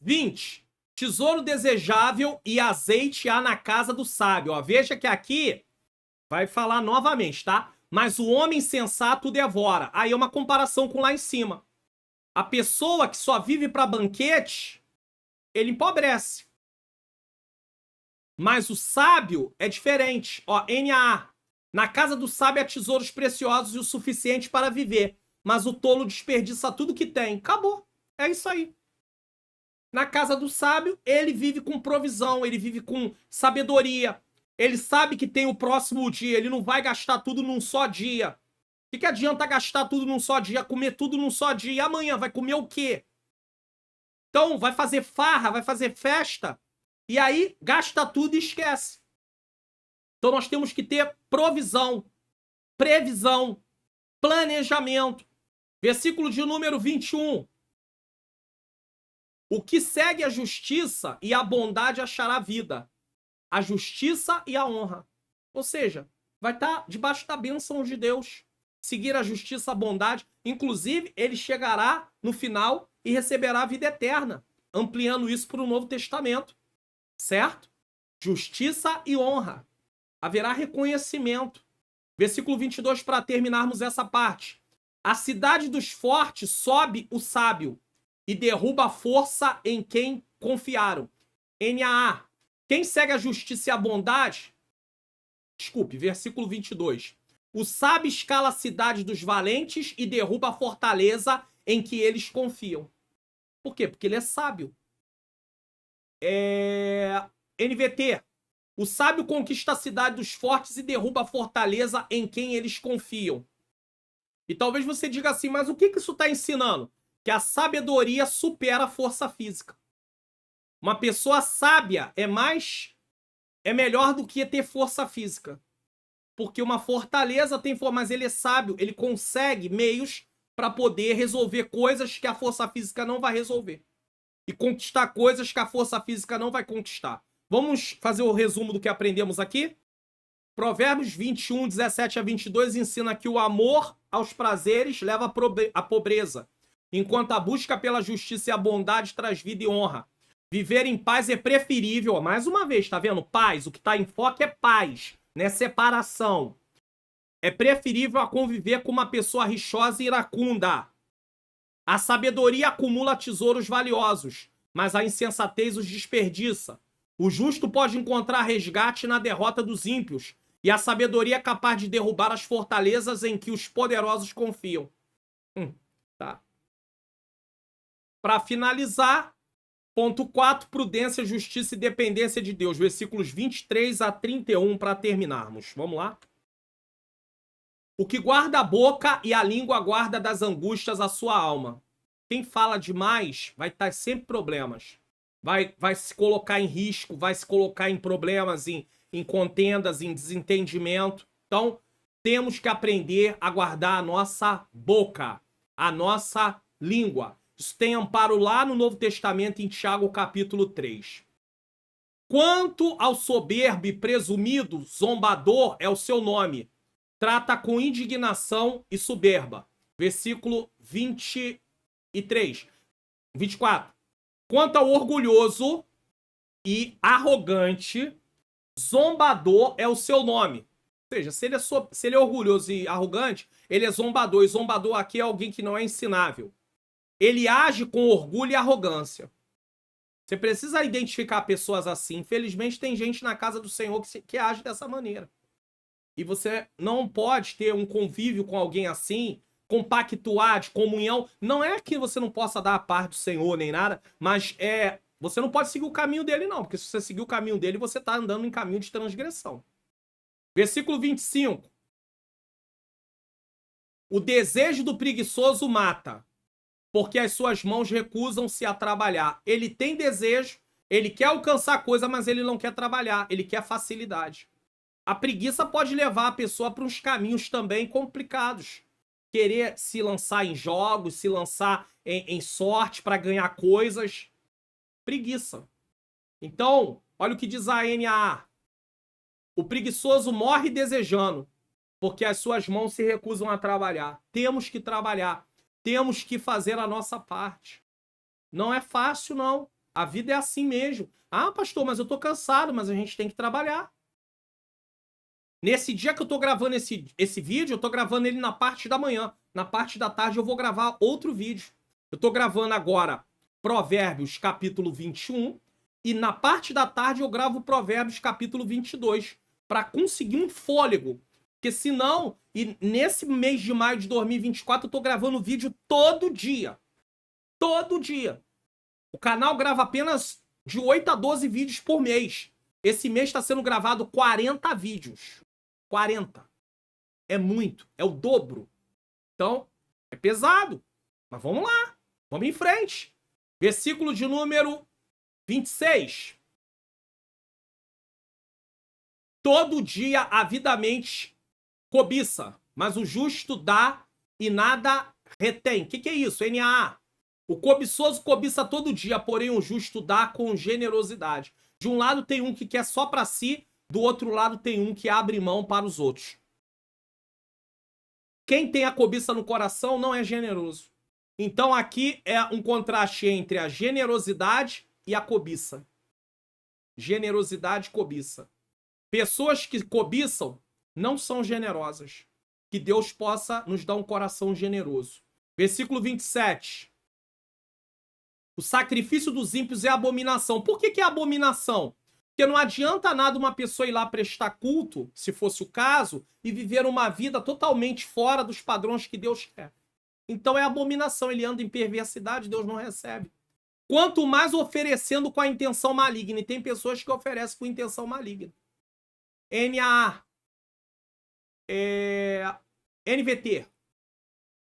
20. Tesouro desejável e azeite há na casa do sábio. Ó, veja que aqui vai falar novamente, tá? Mas o homem sensato devora. Aí é uma comparação com lá em cima. A pessoa que só vive para banquete, ele empobrece. Mas o sábio é diferente. Ó, NAA. Na casa do sábio há tesouros preciosos e o suficiente para viver. Mas o tolo desperdiça tudo que tem. Acabou. É isso aí. Na casa do sábio, ele vive com provisão, ele vive com sabedoria. Ele sabe que tem o próximo dia, ele não vai gastar tudo num só dia. O que adianta gastar tudo num só dia, comer tudo num só dia? E amanhã vai comer o quê? Então, vai fazer farra, vai fazer festa, e aí gasta tudo e esquece. Então, nós temos que ter provisão, previsão, planejamento. Versículo de número 21. O que segue a justiça e a bondade achará vida. A justiça e a honra. Ou seja, vai estar debaixo da bênção de Deus. Seguir a justiça, a bondade. Inclusive, ele chegará no final e receberá a vida eterna. Ampliando isso para o Novo Testamento. Certo? Justiça e honra. Haverá reconhecimento. Versículo 22, para terminarmos essa parte. A cidade dos fortes sobe o sábio e derruba a força em quem confiaram. NAA. Quem segue a justiça e a bondade... Desculpe, versículo 22. O sábio escala a cidade dos valentes e derruba a fortaleza em que eles confiam. Por quê? Porque ele é sábio. NVT. O sábio conquista a cidade dos fortes e derruba a fortaleza em quem eles confiam. E talvez você diga assim, mas o que isso está ensinando? Que a sabedoria supera a força física. Uma pessoa sábia é melhor do que ter força física. Porque uma fortaleza tem força, mas ele é sábio, ele consegue meios para poder resolver coisas que a força física não vai resolver. E conquistar coisas que a força física não vai conquistar. Vamos fazer o resumo do que aprendemos aqui? Provérbios 21, 17 a 22 ensina que o amor aos prazeres leva à pobreza, enquanto a busca pela justiça e a bondade traz vida e honra. Viver em paz é preferível, mais uma vez, tá vendo? Paz, o que está em foco é paz, né? Separação. É preferível a conviver com uma pessoa rixosa e iracunda. A sabedoria acumula tesouros valiosos, mas a insensatez os desperdiça. O justo pode encontrar resgate na derrota dos ímpios, e a sabedoria é capaz de derrubar as fortalezas em que os poderosos confiam. Tá. Para finalizar, ponto 4, prudência, justiça e dependência de Deus. Versículos 23 a 31 para terminarmos. Vamos lá? O que guarda a boca e a língua guarda das angústias a sua alma. Quem fala demais vai estar sempre problemas. Vai se colocar em risco, vai se colocar em problemas, em contendas, em desentendimento. Então, temos que aprender a guardar a nossa boca, a nossa língua. Isso tem amparo lá no Novo Testamento, em Tiago, capítulo 3. Quanto ao soberbo e presumido, zombador é o seu nome. Trata com indignação e soberba. Versículo 23. 24. Quanto ao orgulhoso e arrogante, zombador é o seu nome. Ou seja, se ele é orgulhoso e arrogante, ele é zombador. E zombador aqui é alguém que não é ensinável. Ele age com orgulho e arrogância. Você precisa identificar pessoas assim. Infelizmente, tem gente na casa do Senhor que age dessa maneira. E você não pode ter um convívio com alguém assim, compactuar de comunhão. Não é que você não possa dar a parte do Senhor nem nada, mas você não pode seguir o caminho dele, não. Porque se você seguir o caminho dele, você está andando em caminho de transgressão. Versículo 25. O desejo do preguiçoso mata, porque as suas mãos recusam-se a trabalhar. Ele tem desejo, ele quer alcançar coisa, mas ele não quer trabalhar, ele quer facilidade. A preguiça pode levar a pessoa para uns caminhos também complicados. Querer se lançar em jogos, se lançar em sorte para ganhar coisas. Preguiça. Então, olha o que diz a NAA. O preguiçoso morre desejando, porque as suas mãos se recusam a trabalhar. Temos que trabalhar. Temos que fazer a nossa parte. Não é fácil, não. A vida é assim mesmo. Ah, pastor, mas eu tô cansado, mas a gente tem que trabalhar. Nesse dia que eu tô gravando esse vídeo, eu tô gravando ele na parte da manhã. Na parte da tarde eu vou gravar outro vídeo. Eu tô gravando agora Provérbios capítulo 21 e na parte da tarde eu gravo Provérbios capítulo 22 para conseguir um fôlego. Porque senão, e nesse mês de maio de 2024 eu tô gravando vídeo todo dia. Todo dia. O canal grava apenas de 8 a 12 vídeos por mês. Esse mês está sendo gravado 40 vídeos. 40. É muito. É o dobro. Então, é pesado. Mas vamos lá. Vamos em frente. Versículo de número 26. Todo dia avidamente cobiça, mas o justo dá e nada retém. O que é isso? NAA. O cobiçoso cobiça todo dia, porém o justo dá com generosidade. De um lado tem um que quer só para si, do outro lado tem um que abre mão para os outros. Quem tem a cobiça no coração não é generoso. Então aqui é um contraste entre a generosidade e a cobiça. Generosidade e cobiça. Pessoas que cobiçam não são generosas. Que Deus possa nos dar um coração generoso. Versículo 27. O sacrifício dos ímpios é abominação. Por que é abominação? Porque não adianta nada uma pessoa ir lá prestar culto, se fosse o caso, e viver uma vida totalmente fora dos padrões que Deus quer. Então é abominação. Ele anda em perversidade, Deus não recebe. Quanto mais oferecendo com a intenção maligna. E tem pessoas que oferecem com intenção maligna. NAA. NVT.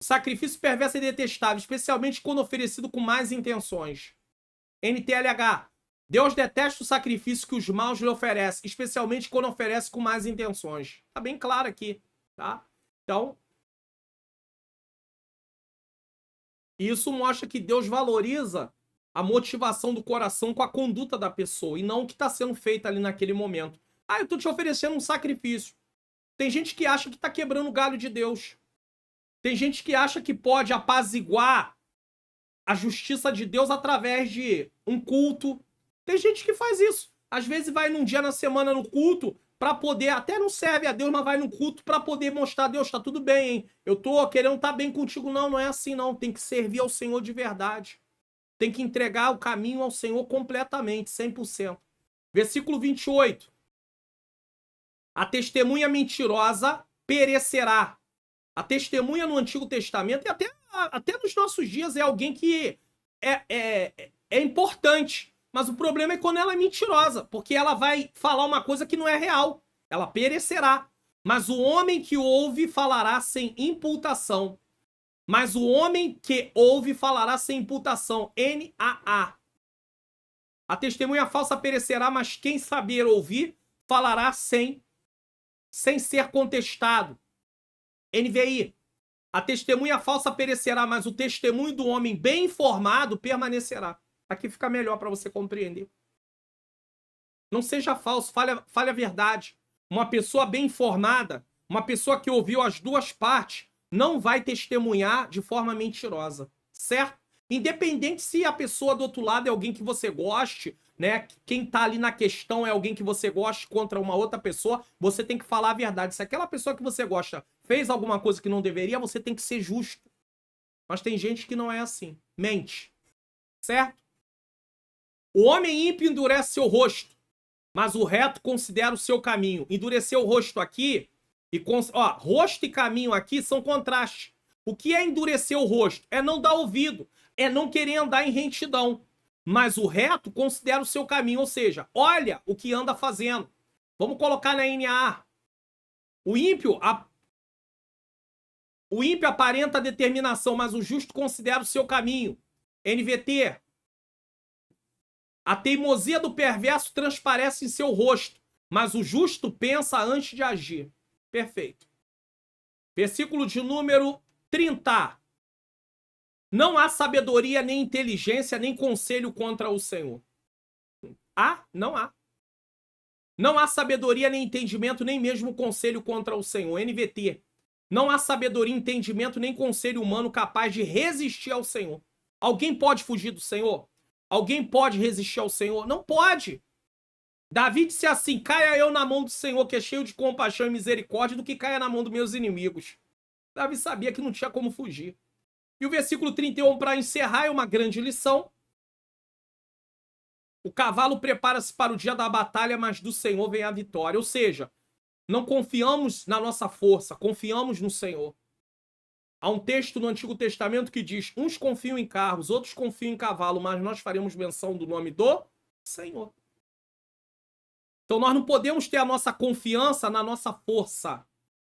Sacrifício perverso e detestável, especialmente quando oferecido com más intenções. NTLH. Deus detesta o sacrifício que os maus lhe oferecem, especialmente quando oferece com más intenções. Tá bem claro aqui, tá? Então, isso mostra que Deus valoriza a motivação do coração com a conduta da pessoa e não o que está sendo feito ali naquele momento. Ah, eu tô te oferecendo um sacrifício. Tem gente que acha que tá quebrando o galho de Deus. Tem gente que acha que pode apaziguar a justiça de Deus através de um culto. Tem gente que faz isso. Às vezes vai num dia na semana no culto para poder, até não serve a Deus, mas vai no culto para poder mostrar a Deus, tá tudo bem, hein? Eu tô querendo estar bem contigo. Não, não é assim não. Tem que servir ao Senhor de verdade. Tem que entregar o caminho ao Senhor completamente, 100%. Versículo 28. A testemunha mentirosa perecerá. A testemunha no Antigo Testamento, e até nos nossos dias, é alguém que é importante. Mas o problema é quando ela é mentirosa, porque ela vai falar uma coisa que não é real. Ela perecerá. Mas o homem que ouve falará sem imputação. Mas o homem que ouve falará sem imputação. NAA. A testemunha falsa perecerá, mas quem saber ouvir falará sem ser contestado. NVI. A testemunha falsa perecerá, mas o testemunho do homem bem informado permanecerá. Aqui fica melhor para você compreender. Não seja falso, fale a verdade. Uma pessoa bem informada, uma pessoa que ouviu as duas partes, não vai testemunhar de forma mentirosa, certo? Independente se a pessoa do outro lado é alguém que você goste, né? Quem tá ali na questão é alguém que você goste contra uma outra pessoa, você tem que falar a verdade. Se aquela pessoa que você gosta fez alguma coisa que não deveria, você tem que ser justo. Mas tem gente que não é assim. Mente. Certo? O homem ímpio endurece seu rosto, mas o reto considera o seu caminho. Endurecer o rosto aqui, rosto e caminho aqui são contrastes. O que é endurecer o rosto? É não dar ouvido, é não querer andar em retidão. Mas o reto considera o seu caminho, ou seja, olha o que anda fazendo. Vamos colocar na NAA. O ímpio aparenta determinação, mas o justo considera o seu caminho. NVT. A teimosia do perverso transparece em seu rosto, mas o justo pensa antes de agir. Perfeito. Versículo de número 30. Não há sabedoria, nem inteligência, nem conselho contra o Senhor. Não há. Não há sabedoria, nem entendimento, nem mesmo conselho contra o Senhor. NVT. Não há sabedoria, entendimento, nem conselho humano capaz de resistir ao Senhor. Alguém pode fugir do Senhor? Alguém pode resistir ao Senhor? Não pode. Davi disse assim: caia eu na mão do Senhor, que é cheio de compaixão e misericórdia, do que caia na mão dos meus inimigos. Davi sabia que não tinha como fugir. E o versículo 31, para encerrar, é uma grande lição. O cavalo prepara-se para o dia da batalha, mas do Senhor vem a vitória. Ou seja, não confiamos na nossa força, confiamos no Senhor. Há um texto no Antigo Testamento que diz: uns confiam em carros, outros confiam em cavalo, mas nós faremos menção do nome do Senhor. Então nós não podemos ter a nossa confiança na nossa força.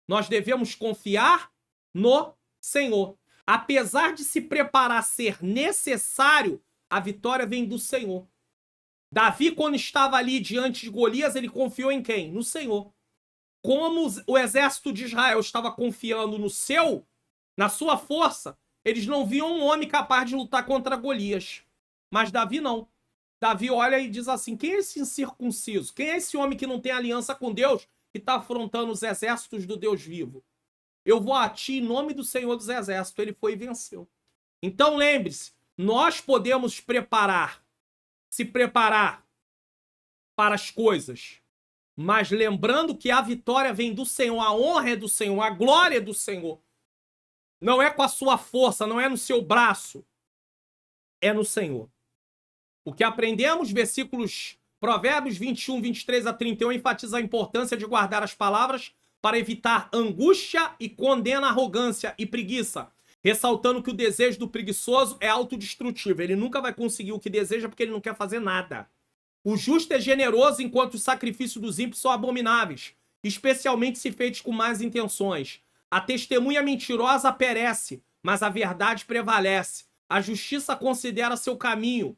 Nós devemos confiar no Senhor. Apesar de se preparar ser necessário, a vitória vem do Senhor. Davi, quando estava ali diante de Golias, ele confiou em quem? No Senhor. Como o exército de Israel estava confiando na sua força, eles não viam um homem capaz de lutar contra Golias. Mas Davi não. Davi olha e diz assim: quem é esse incircunciso? Quem é esse homem que não tem aliança com Deus, que está afrontando os exércitos do Deus vivo? Eu vou a ti em nome do Senhor dos Exércitos. Ele foi e venceu. Então lembre-se, nós podemos se preparar para as coisas, mas lembrando que a vitória vem do Senhor, a honra é do Senhor, a glória é do Senhor. Não é com a sua força, não é no seu braço, é no Senhor. O que aprendemos, Provérbios 21, 23 a 31, enfatiza a importância de guardar as palavras para evitar angústia e condena a arrogância e preguiça, ressaltando que o desejo do preguiçoso é autodestrutivo. Ele nunca vai conseguir o que deseja porque ele não quer fazer nada. O justo é generoso enquanto os sacrifícios dos ímpios são abomináveis, especialmente se feitos com más intenções. A testemunha mentirosa perece, mas a verdade prevalece. A justiça considera seu caminho,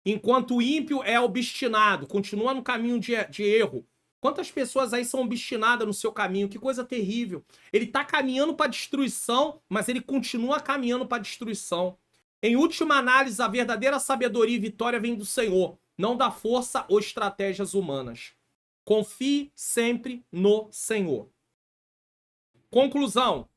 enquanto o ímpio é obstinado, continua no caminho de erro. Quantas pessoas aí são obstinadas no seu caminho? Que coisa terrível. Ele está caminhando para a destruição, mas ele continua caminhando para a destruição. Em última análise, a verdadeira sabedoria e vitória vem do Senhor, não da força ou estratégias humanas. Confie sempre no Senhor. Conclusão.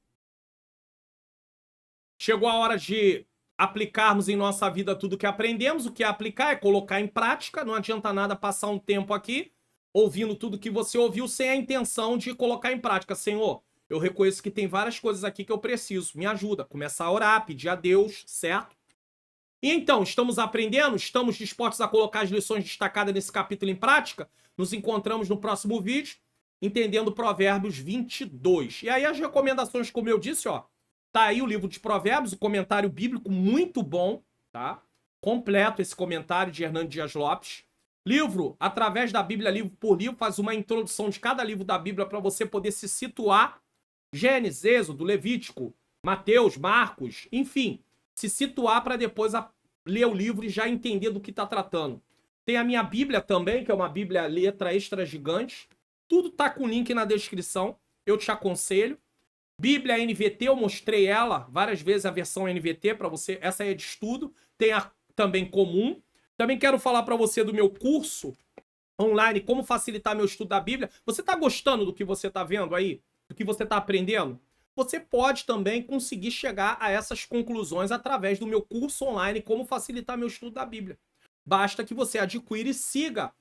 Chegou a hora de aplicarmos em nossa vida tudo que aprendemos. O que é aplicar é colocar em prática. Não adianta nada passar um tempo aqui ouvindo tudo que você ouviu sem a intenção de colocar em prática. Senhor, eu reconheço que tem várias coisas aqui que eu preciso. Me ajuda. Começar a orar, pedir a Deus, certo? E então, estamos aprendendo? Estamos dispostos a colocar as lições destacadas nesse capítulo em prática? Nos encontramos no próximo vídeo, entendendo Provérbios 22. E aí as recomendações, como eu disse, ó, tá aí o livro de Provérbios, o comentário bíblico muito bom, tá? Completo esse comentário de Hernando Dias Lopes. Livro, através da Bíblia, livro por livro, faz uma introdução de cada livro da Bíblia para você poder se situar. Gênesis, Êxodo, Levítico, Mateus, Marcos, enfim, se situar para depois ler o livro e já entender do que está tratando. Tem a minha Bíblia também, que é uma Bíblia letra extra gigante. Tudo tá com link na descrição, eu te aconselho. Bíblia NVT, eu mostrei ela várias vezes, a versão NVT para você. Essa aí é de estudo, tem a também comum. Também quero falar para você do meu curso online, como facilitar meu estudo da Bíblia. Você está gostando do que você está vendo aí? Do que você está aprendendo? Você pode também conseguir chegar a essas conclusões através do meu curso online, como facilitar meu estudo da Bíblia. Basta que você adquira e siga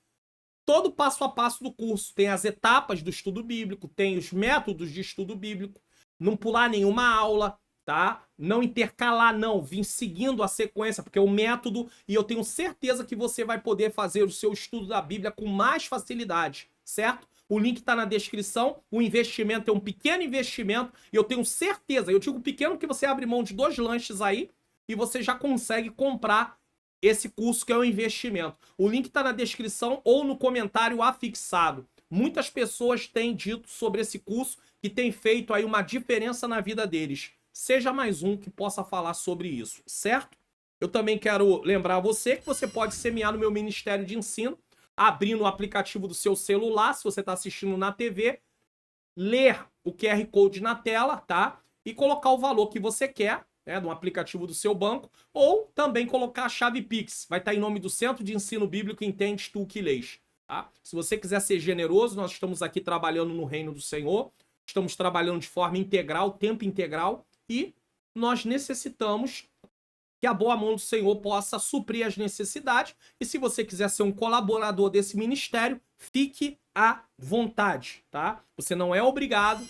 todo o passo a passo do curso. Tem as etapas do estudo bíblico, tem os métodos de estudo bíblico, não pular nenhuma aula, tá? Não intercalar, não, vir seguindo a sequência, porque é o método, e eu tenho certeza que você vai poder fazer o seu estudo da Bíblia com mais facilidade, certo? O link tá na descrição, o investimento é um pequeno investimento, e eu tenho certeza, eu digo pequeno que você abre mão de 2 lanches aí, e você já consegue comprar esse curso que é um investimento. O link tá na descrição ou no comentário afixado. Muitas pessoas têm dito sobre esse curso que tem feito aí uma diferença na vida deles. Seja mais um que possa falar sobre isso, certo? Eu também quero lembrar você que você pode semear no meu Ministério de Ensino, abrindo o aplicativo do seu celular, se você está assistindo na TV, ler o QR Code na tela, tá? E colocar o valor que você quer, né, no aplicativo do seu banco, ou também colocar a chave Pix. Vai estar em nome do Centro de Ensino Bíblico Entendes Tu Que Lês. Tá? Se você quiser ser generoso, nós estamos aqui trabalhando no reino do Senhor, estamos trabalhando de forma integral, tempo integral, e nós necessitamos que a boa mão do Senhor possa suprir as necessidades. E se você quiser ser um colaborador desse ministério, fique à vontade, tá? Você não é obrigado,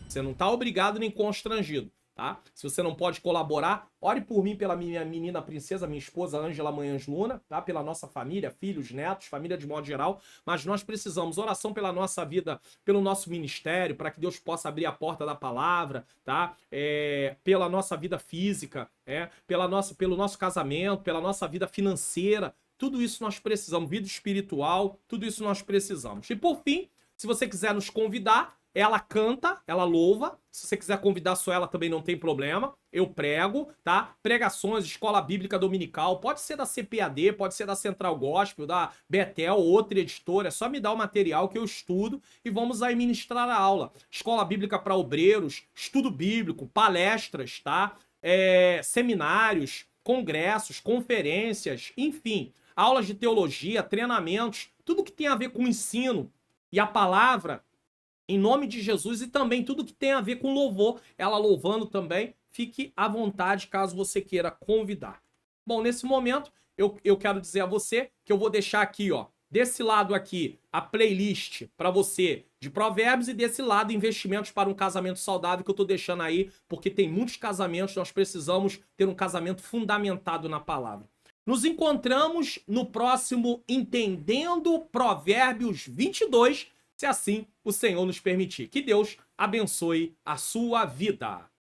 você não está obrigado nem constrangido, tá? Se você não pode colaborar, ore por mim, pela minha menina princesa, minha esposa Ângela Manhãs Luna, tá? Pela nossa família, filhos, netos, família de modo geral, mas nós precisamos oração pela nossa vida, pelo nosso ministério, para que Deus possa abrir a porta da palavra, tá? Pela nossa vida física, pelo nosso casamento, pela nossa vida financeira, tudo isso nós precisamos, vida espiritual, tudo isso nós precisamos. E por fim, se você quiser nos convidar, ela canta, ela louva. Se você quiser convidar só ela também não tem problema. Eu prego, tá? Pregações, escola bíblica dominical. Pode ser da CPAD, pode ser da Central Gospel, da Betel, outra editora. É só me dar o material que eu estudo e vamos aí ministrar a aula. Escola bíblica para obreiros, estudo bíblico, palestras, tá? Seminários, congressos, conferências, enfim. Aulas de teologia, treinamentos, tudo que tem a ver com o ensino e a palavra, em nome de Jesus, e também tudo que tem a ver com louvor, ela louvando também, fique à vontade caso você queira convidar. Bom, nesse momento, eu quero dizer a você que eu vou deixar aqui, ó, desse lado aqui, a playlist para você de provérbios e desse lado, investimentos para um casamento saudável que eu tô deixando aí, porque tem muitos casamentos, nós precisamos ter um casamento fundamentado na palavra. Nos encontramos no próximo Entendendo Provérbios 22, se assim o Senhor nos permitir. Que Deus abençoe a sua vida.